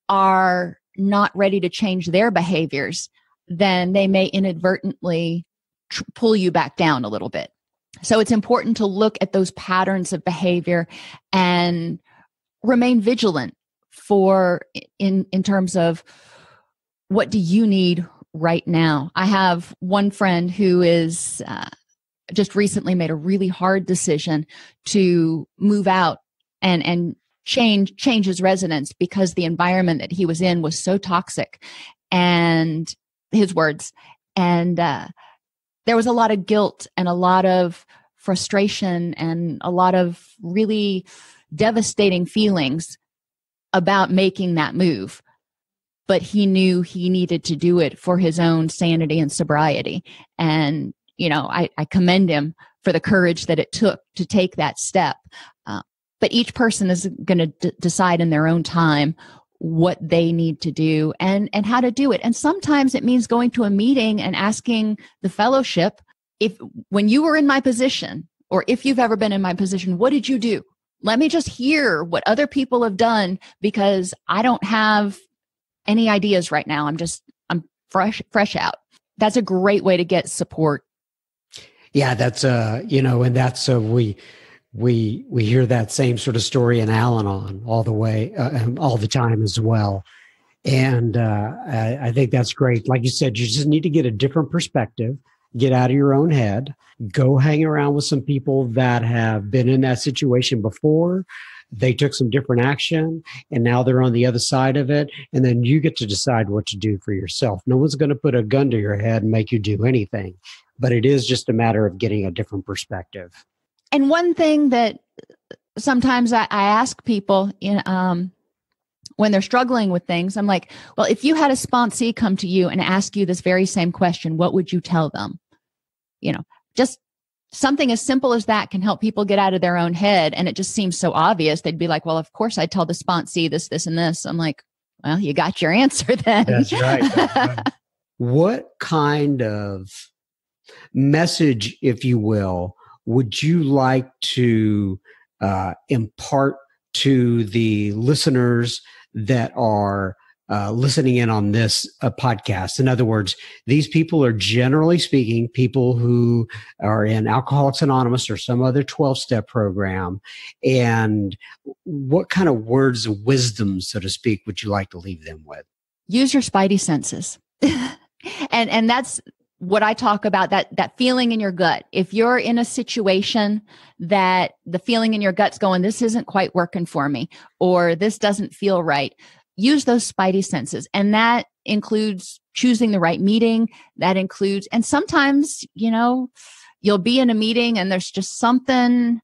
are not ready to change their behaviors, then they may inadvertently pull you back down a little bit. So it's important to look at those patterns of behavior and remain vigilant in terms of what do you need right now. I have one friend who is just recently made a really hard decision to move out and change his residence because the environment that he was in was so toxic, and his words. And there was a lot of guilt and a lot of frustration and a lot of really devastating feelings about making that move. But he knew he needed to do it for his own sanity and sobriety. And, I commend him for the courage that it took to take that step. But each person is going to decide in their own time what they need to do and how to do it. And sometimes it means going to a meeting and asking the fellowship, when you were in my position, or if you've ever been in my position, what did you do? Let me just hear what other people have done, because I don't have any ideas right now. I'm fresh out. That's a great way to get support. Yeah, that's and that's we hear that same sort of story in Al-Anon all the time as well. And I think that's great. Like you said, you just need to get a different perspective, get out of your own head, go hang around with some people that have been in that situation before. They took some different action and now they're on the other side of it. And then you get to decide what to do for yourself. No one's going to put a gun to your head and make you do anything, but it is just a matter of getting a different perspective. And one thing that sometimes I ask people when they're struggling with things, I'm like, well, if you had a sponsee come to you and ask you this very same question, what would you tell them? Just something as simple as that can help people get out of their own head. And it just seems so obvious. They'd be like, well, of course I'd tell the sponsee this, this, and this. I'm like, well, you got your answer then. That's right. What kind of message, if you will, would you like to impart to the listeners that are listening in on this podcast? In other words, these people are generally speaking people who are in Alcoholics Anonymous or some other 12-step program. And what kind of words of wisdom, so to speak, would you like to leave them with? Use your spidey senses. And that's what I talk about, that feeling in your gut. If you're in a situation that the feeling in your gut's going, this isn't quite working for me, or this doesn't feel right, use those spidey senses. And that includes choosing the right meeting. That includes, and sometimes, you'll be in a meeting and there's just something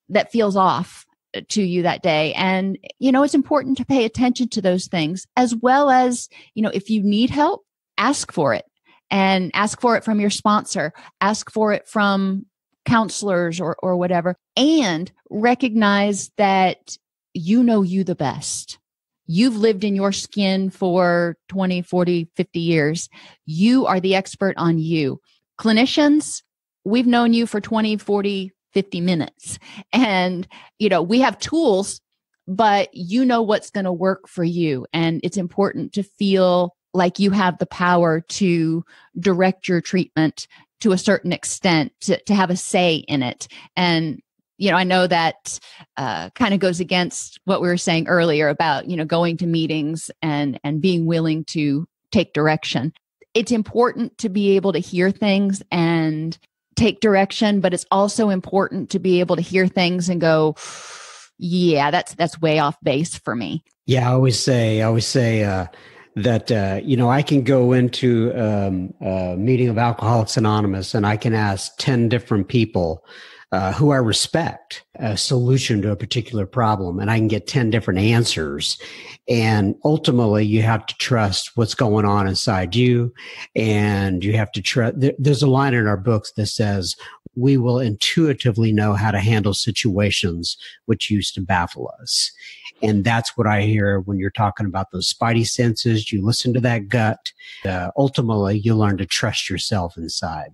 that feels off to you that day. And, it's important to pay attention to those things, as well as, if you need help, ask for it. And ask for it from your sponsor. Ask for it from counselors or whatever, and recognize that you know you the best. You've lived in your skin for 20, 40, 50 years. You are the expert on you. Clinicians, we've known you for 20, 40, 50 minutes. And, we have tools, but you know what's going to work for you. And it's important to feel like you have the power to direct your treatment to a certain extent, to have a say in it. And I know that kind of goes against what we were saying earlier about, going to meetings and being willing to take direction. It's important to be able to hear things and take direction, but it's also important to be able to hear things and go, yeah, that's way off base for me. Yeah, I always say that, I can go into a meeting of Alcoholics Anonymous and I can ask 10 different people who I respect a solution to a particular problem, and I can get 10 different answers. And ultimately, you have to trust what's going on inside you. And you have to trust. There's a line in our books that says, we will intuitively know how to handle situations which used to baffle us. And that's what I hear when you're talking about those spidey senses. You listen to that gut. Ultimately, you learn to trust yourself inside.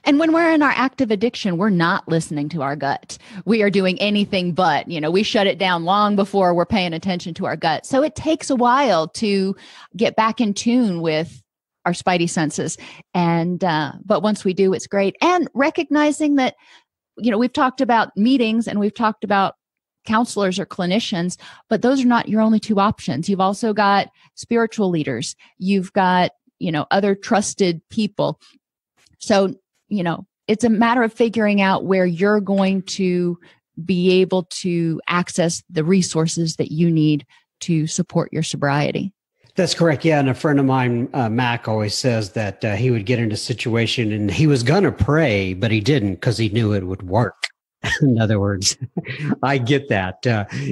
And when we're in our active addiction, we're not listening to our gut. We are doing anything but, we shut it down long before we're paying attention to our gut. So it takes a while to get back in tune with our spidey senses. And, but once we do, it's great. And recognizing that, we've talked about meetings and we've talked about counselors or clinicians, but those are not your only two options. You've also got spiritual leaders. You've got, other trusted people. So, it's a matter of figuring out where you're going to be able to access the resources that you need to support your sobriety. That's correct. Yeah. And a friend of mine, Mac, always says that he would get into a situation and he was going to pray, but he didn't because he knew it would work. In other words, I get that.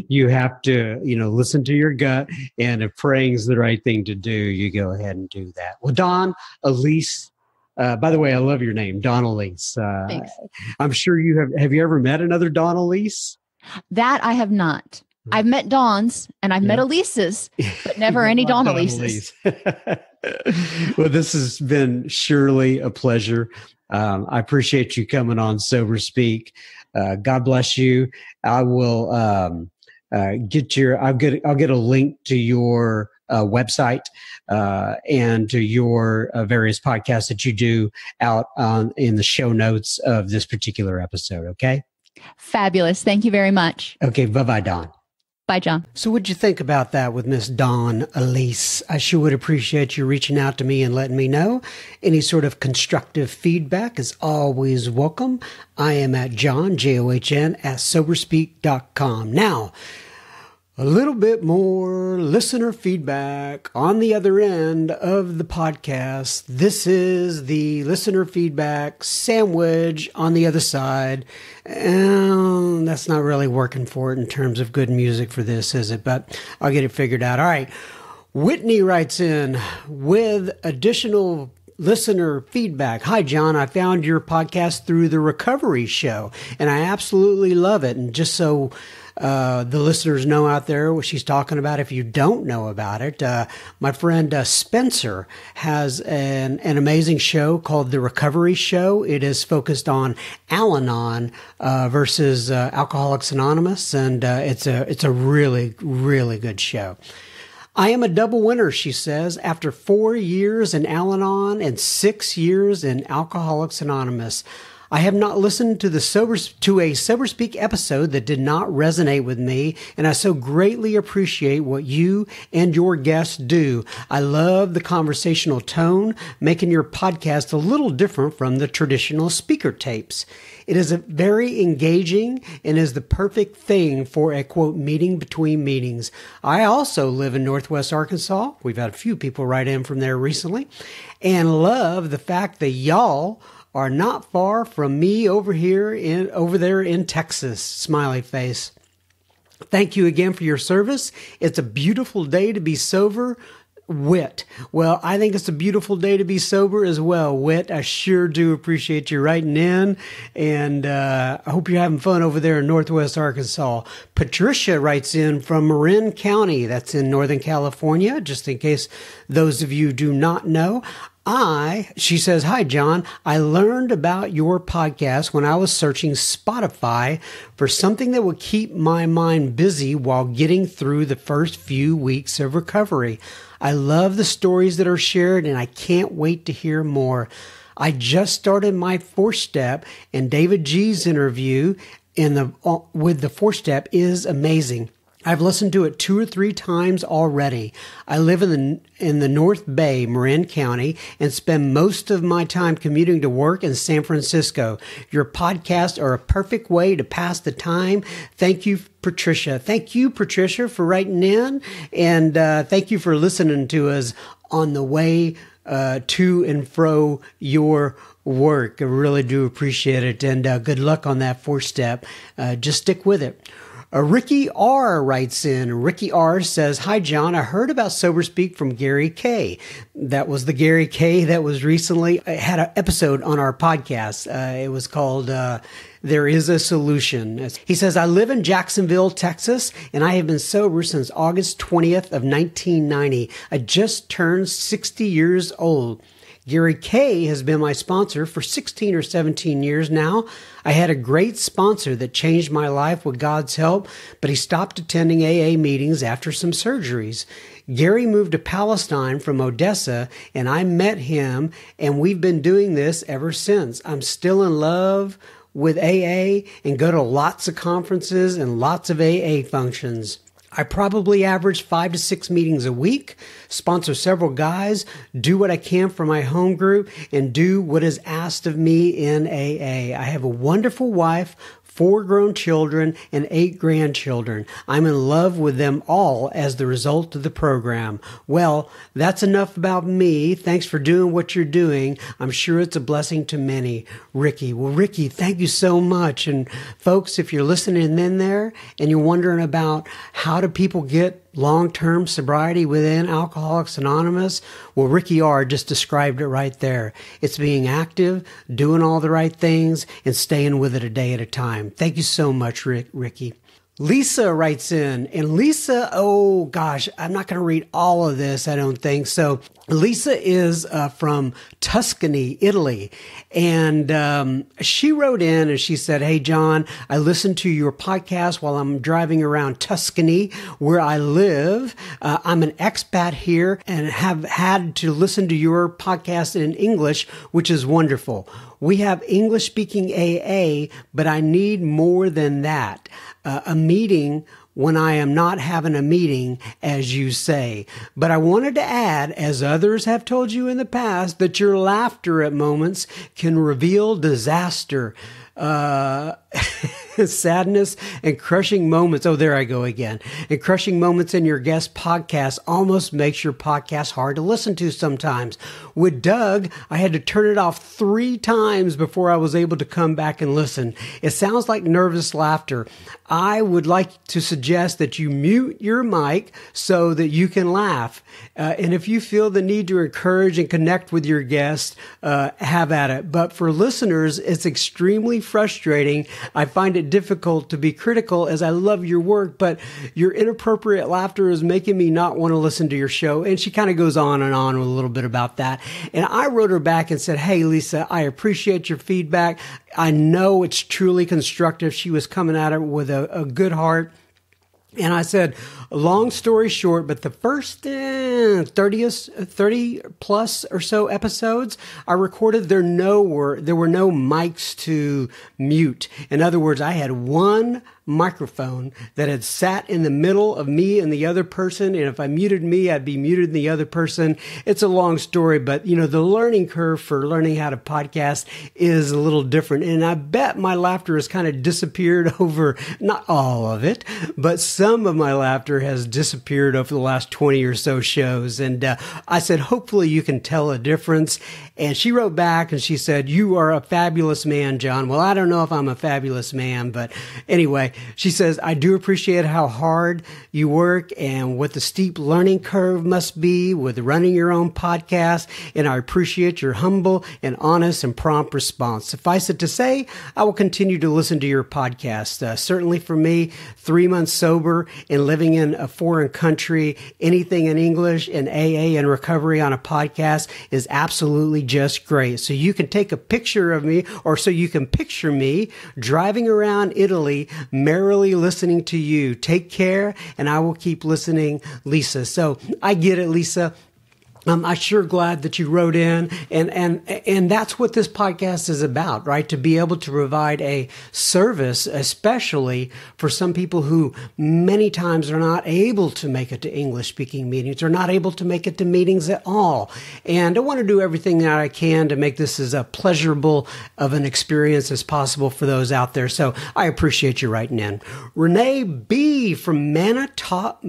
You have to, listen to your gut. And if praying's the right thing to do, you go ahead and do that. Well, Dawn-Elise, by the way, I love your name, Dawn-Elise. Thanks. I'm sure have you ever met another Dawn-Elise? That I have not. I've met Dawns and I've met Elises, but never any Dawn-Elises. Well, this has been surely a pleasure. I appreciate you coming on Sober Speak. God bless you. I will I'll get a link to your website and to your various podcasts that you do out in the show notes of this particular episode. Okay. Fabulous. Thank you very much. Okay. Bye-bye, Dawn. Bye, John. So what'd you think about that with Miss Dawn-Elise? I sure would appreciate you reaching out to me and letting me know. Any sort of constructive feedback is always welcome. I am at John, John, at soberspeak.com. Now, a little bit more listener feedback on the other end of the podcast. This is the listener feedback sandwich on the other side. And that's not really working for it in terms of good music for this, is it? But I'll get it figured out. All right. Whitney writes in with additional listener feedback. Hi, John. I found your podcast through the Recovery Show, and I absolutely love it. And just so the listeners know out there what she's talking about, if you don't know about it, my friend Spencer has an amazing show called The Recovery Show. It is focused on Al-Anon versus Alcoholics Anonymous, and it's a really, really good show. I am a double winner, she says, after 4 years in Al-Anon and 6 years in Alcoholics Anonymous. I have not listened to a Sober Speak episode that did not resonate with me, and I so greatly appreciate what you and your guests do. I love the conversational tone, making your podcast a little different from the traditional speaker tapes. It is very engaging and is the perfect thing for a, quote, meeting between meetings. I also live in Northwest Arkansas. We've had a few people write in from there recently, and love the fact that y'all are not far from me over there in Texas. Smiley face. Thank you again for your service. It's a beautiful day to be sober. Whit. Well, I think it's a beautiful day to be sober as well, Whit. I sure do appreciate you writing in, and I hope you're having fun over there in Northwest Arkansas. Patricia writes in from Marin County. That's in Northern California, just in case those of you do not know. She says, "Hi, John. I learned about your podcast when I was searching Spotify for something that would keep my mind busy while getting through the first few weeks of recovery. I love the stories that are shared, and I can't wait to hear more. I just started my 4-step, and David G's interview with the 4-step is amazing. I've listened to it 2 or 3 times already. I live in the North Bay, Marin County, and spend most of my time commuting to work in San Francisco. Your podcasts are a perfect way to pass the time. Thank you, Patricia." Thank you, Patricia, for writing in, and thank you for listening to us on the way to and fro your work. I really do appreciate it, and good luck on that 4-step. Just stick with it. Ricky R. writes in. Ricky R. says, "Hi, John. I heard about Sober Speak from Gary K." That was the Gary K. that was recently had an episode on our podcast. It was called There Is a Solution. He says, "I live in Jacksonville, Texas, and I have been sober since August 20th of 1990. I just turned 60 years old. Gary K. has been my sponsor for 16 or 17 years now. I had a great sponsor that changed my life with God's help, but he stopped attending AA meetings after some surgeries. Gary moved to Palestine from Odessa, and I met him, and we've been doing this ever since. I'm still in love with AA and go to lots of conferences and lots of AA functions. I probably average 5 to 6 meetings a week, sponsor several guys, do what I can for my home group, and do what is asked of me in AA. I have a wonderful wife, 4 grown children, and 8 grandchildren. I'm in love with them all as the result of the program. Well, that's enough about me. Thanks for doing what you're doing. I'm sure it's a blessing to many." Ricky. Well, Ricky, thank you so much. And folks, if you're listening in there and you're wondering about how do people get long-term sobriety within Alcoholics Anonymous, well, Ricky R. just described it right there. It's being active, doing all the right things, and staying with it a day at a time. Thank you so much, Ricky. Lisa writes in, and Lisa, oh gosh, I'm not going to read all of this, I don't think. So Lisa is from Tuscany, Italy, and she wrote in and she said, "Hey, John, I listened to your podcast while I'm driving around Tuscany, where I live. I'm an expat here and have had to listen to your podcast in English, which is wonderful. We have English-speaking AA, but I need more than that. A meeting when I am not having a meeting, as you say. But I wanted to add, as others have told you in the past, that your laughter at moments can reveal disaster. Sadness and crushing moments. Oh, there I go again. And crushing moments in your guest podcast almost makes your podcast hard to listen to sometimes. With Doug, I had to turn it off 3 times before I was able to come back and listen. It sounds like nervous laughter. I would like to suggest that you mute your mic so that you can laugh. And if you feel the need to encourage and connect with your guests, have at it. But for listeners, it's extremely frustrating. I find it difficult to be critical as I love your work, but your inappropriate laughter is making me not want to listen to your show. And she kind of goes on and on with a little bit about that. And I wrote her back and said, "Hey, Lisa, I appreciate your feedback. I know it's truly constructive." She was coming at it with a good heart. And I said, long story short, but the first 30 plus or so episodes I recorded, there were no mics to mute. In other words, I had one microphone that had sat in the middle of me and the other person. And if I muted me, I'd be muted in the other person. It's a long story, but you know, the learning curve for learning how to podcast is a little different. And I bet my laughter has kind of disappeared over, not all of it, but some of my laughter has disappeared over the last 20 or so shows. And I said, hopefully you can tell a difference. And she wrote back and she said, "You are a fabulous man, John." Well, I don't know if I'm a fabulous man, but anyway, She says, I do appreciate how hard you work and what the steep learning curve must be with running your own podcast. And I appreciate your humble and honest and prompt response. Suffice it to say, I will continue to listen to your podcast. Certainly for me, 3 months sober and living in a foreign country, anything in English and AA and recovery on a podcast is absolutely just great. So you can take a picture of me, or so you can picture me driving around Italy, merrily listening to you. Take care, and I will keep listening, Lisa. So I get it, Lisa. I'm sure glad that you wrote in, and that's what this podcast is about, right? To be able to provide a service, especially for some people who many times are not able to make it to English-speaking meetings, or not able to make it to meetings at all. And I want to do everything that I can to make this as a pleasurable of an experience as possible for those out there. So I appreciate you writing in. Renee B. from Manitowoc,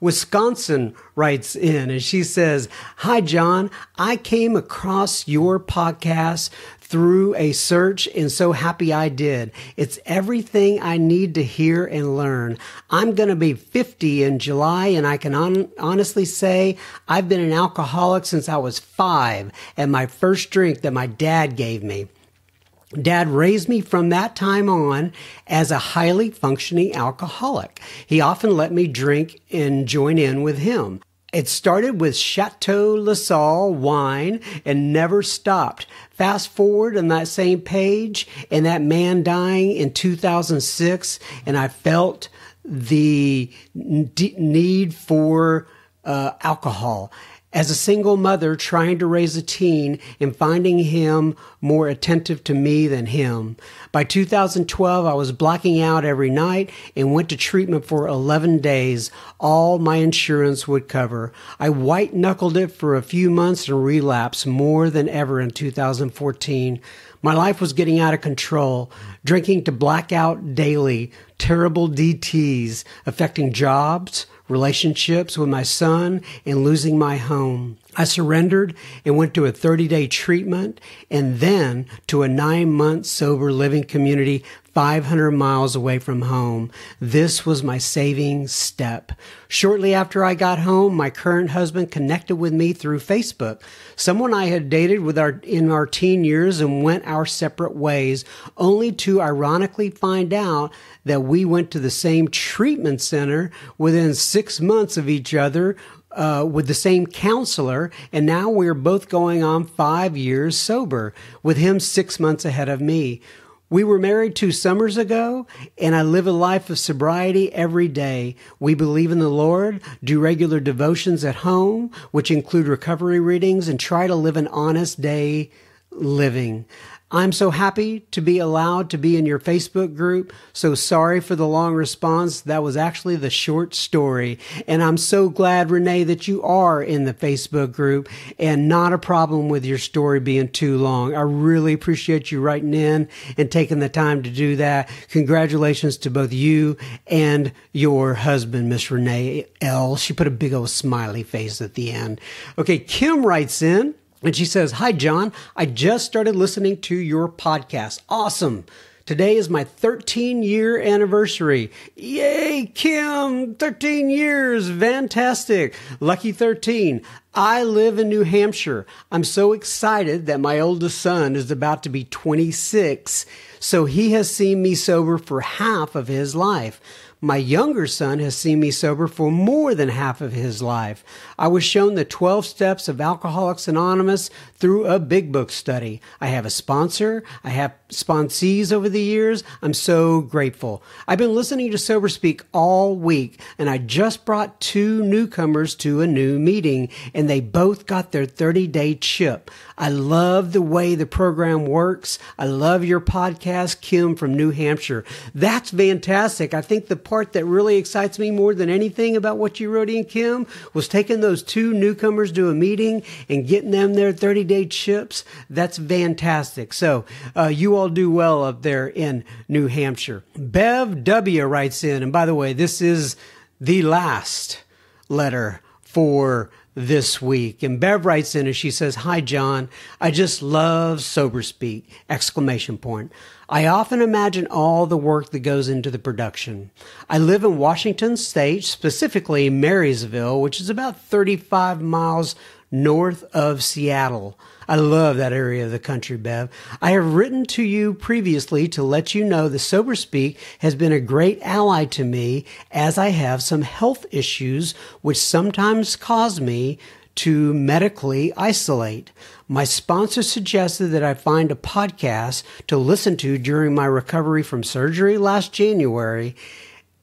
Wisconsin, writes in, and she says, Hi, John. I came across your podcast through a search, and so happy I did. It's everything I need to hear and learn. I'm going to be 50 in July, and I can honestly say I've been an alcoholic since I was 5 and my first drink that my dad gave me. Dad raised me from that time on as a highly functioning alcoholic. He often let me drink and join in with him. It started with Chateau La Salle wine and never stopped. Fast forward on that same page and that man dying in 2006, and I felt the need for alcohol. As a single mother trying to raise a teen and finding him more attentive to me than him. By 2012, I was blacking out every night and went to treatment for 11 days. All my insurance would cover. I white-knuckled it for a few months and relapsed more than ever in 2014. My life was getting out of control, drinking to black out daily, terrible DTs, affecting jobs, relationships with my son, and losing my home. I surrendered and went to a 30-day treatment and then to a 9-month sober living community 500 miles away from home. This was my saving step. Shortly after I got home, my current husband connected with me through Facebook, someone I had dated in our teen years, and went our separate ways, only to ironically find out that we went to the same treatment center within 6 months of each other, with the same counselor, and now we're both going on 5 years sober, with him 6 months ahead of me. We were married 2 summers ago, and I live a life of sobriety every day. We believe in the Lord, do regular devotions at home, which include recovery readings, and try to live an honest day living. I'm so happy to be allowed to be in your Facebook group. So sorry for the long response. That was actually the short story. And I'm so glad, Renee, that you are in the Facebook group, and not a problem with your story being too long. I really appreciate you writing in and taking the time to do that. Congratulations to both you and your husband, Miss Renee L. She put a big old smiley face at the end. Okay, Kim writes in. And she says, Hi, John. I just started listening to your podcast. Awesome. Today is my 13-year anniversary. Yay, Kim, 13 years. Fantastic. Lucky 13. I live in New Hampshire. I'm so excited that my oldest son is about to be 26, so he has seen me sober for half of his life. My younger son has seen me sober for more than half of his life. I was shown the 12 steps of Alcoholics Anonymous through a big book study. I have a sponsor. I have sponsees over the years. I'm so grateful. I've been listening to Sober Speak all week, and I just brought 2 newcomers to a new meeting, and they both got their 30-day chip. I love the way the program works. I love your podcast, Kim from New Hampshire. That's fantastic. I think the part that really excites me more than anything about what you wrote in, Kim, was taking those 2 newcomers to a meeting and getting them their 30-day chips. That's fantastic. So you all do well up there in New Hampshire. Bev W. writes in, and by the way, this is the last letter for this week. And Bev writes in and she says, "Hi, John. I just love Sober Speak! Exclamation point. I often imagine all the work that goes into the production. I live in Washington State, specifically Marysville, which is about 35 miles north of Seattle. I love that area of the country, Bev. I have written to you previously to let you know the Sober Speak has been a great ally to me, as I have some health issues which sometimes cause me to medically isolate. My sponsor suggested that I find a podcast to listen to during my recovery from surgery last January.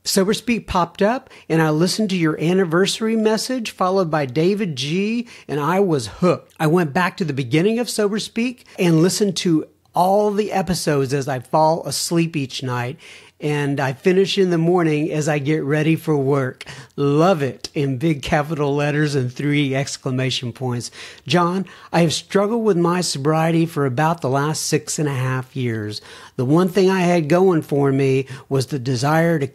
Sober Speak popped up, and I listened to your anniversary message followed by David G, and I was hooked. I went back to the beginning of Sober Speak and listened to all the episodes as I fall asleep each night, and I finish in the morning as I get ready for work. Love it, in big capital letters and 3 exclamation points. John, I have struggled with my sobriety for about the last 6.5 years. The one thing I had going for me was the desire to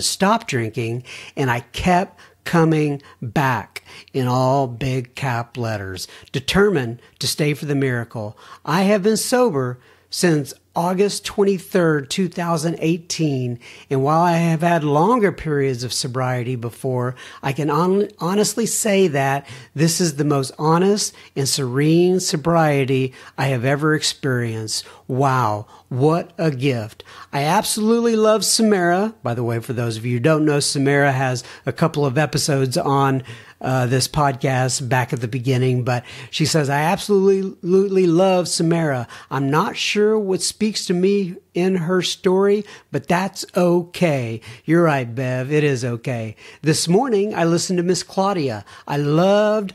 stop drinking, and I kept coming back in all big cap letters, determined to stay for the miracle. I have been sober since August 23rd, 2018, and while I have had longer periods of sobriety before, I can honestly say that this is the most honest and serene sobriety I have ever experienced. Wow, what a gift. I absolutely love Samara. By the way, for those of you who don't know, Samara has a couple of episodes on this podcast back at the beginning, but she says, I absolutely love Samara. I'm not sure what speaks to me in her story, but that's okay. You're right, Bev. It is okay. This morning, I listened to Miss Claudia. I loved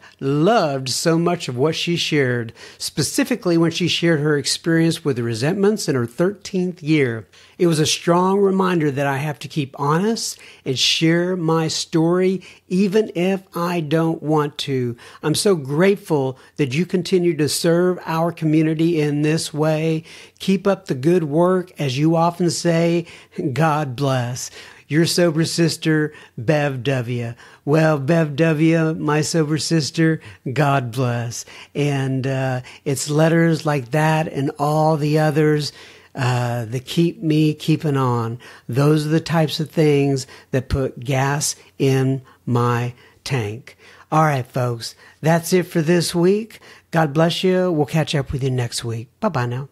so much of what she shared, specifically when she shared her experience with the resentments in her 13th year. It was a strong reminder that I have to keep honest and share my story, even if I don't want to. I'm so grateful that you continue to serve our community in this way. Keep up the good work. As you often say, God bless. Your sober sister, Bev W. Well, Bev W., my sober sister, God bless. And it's letters like that and all the others that keep me keeping on. Those are the types of things that put gas in my tank. All right, folks, that's it for this week. God bless you. We'll catch up with you next week. Bye-bye now.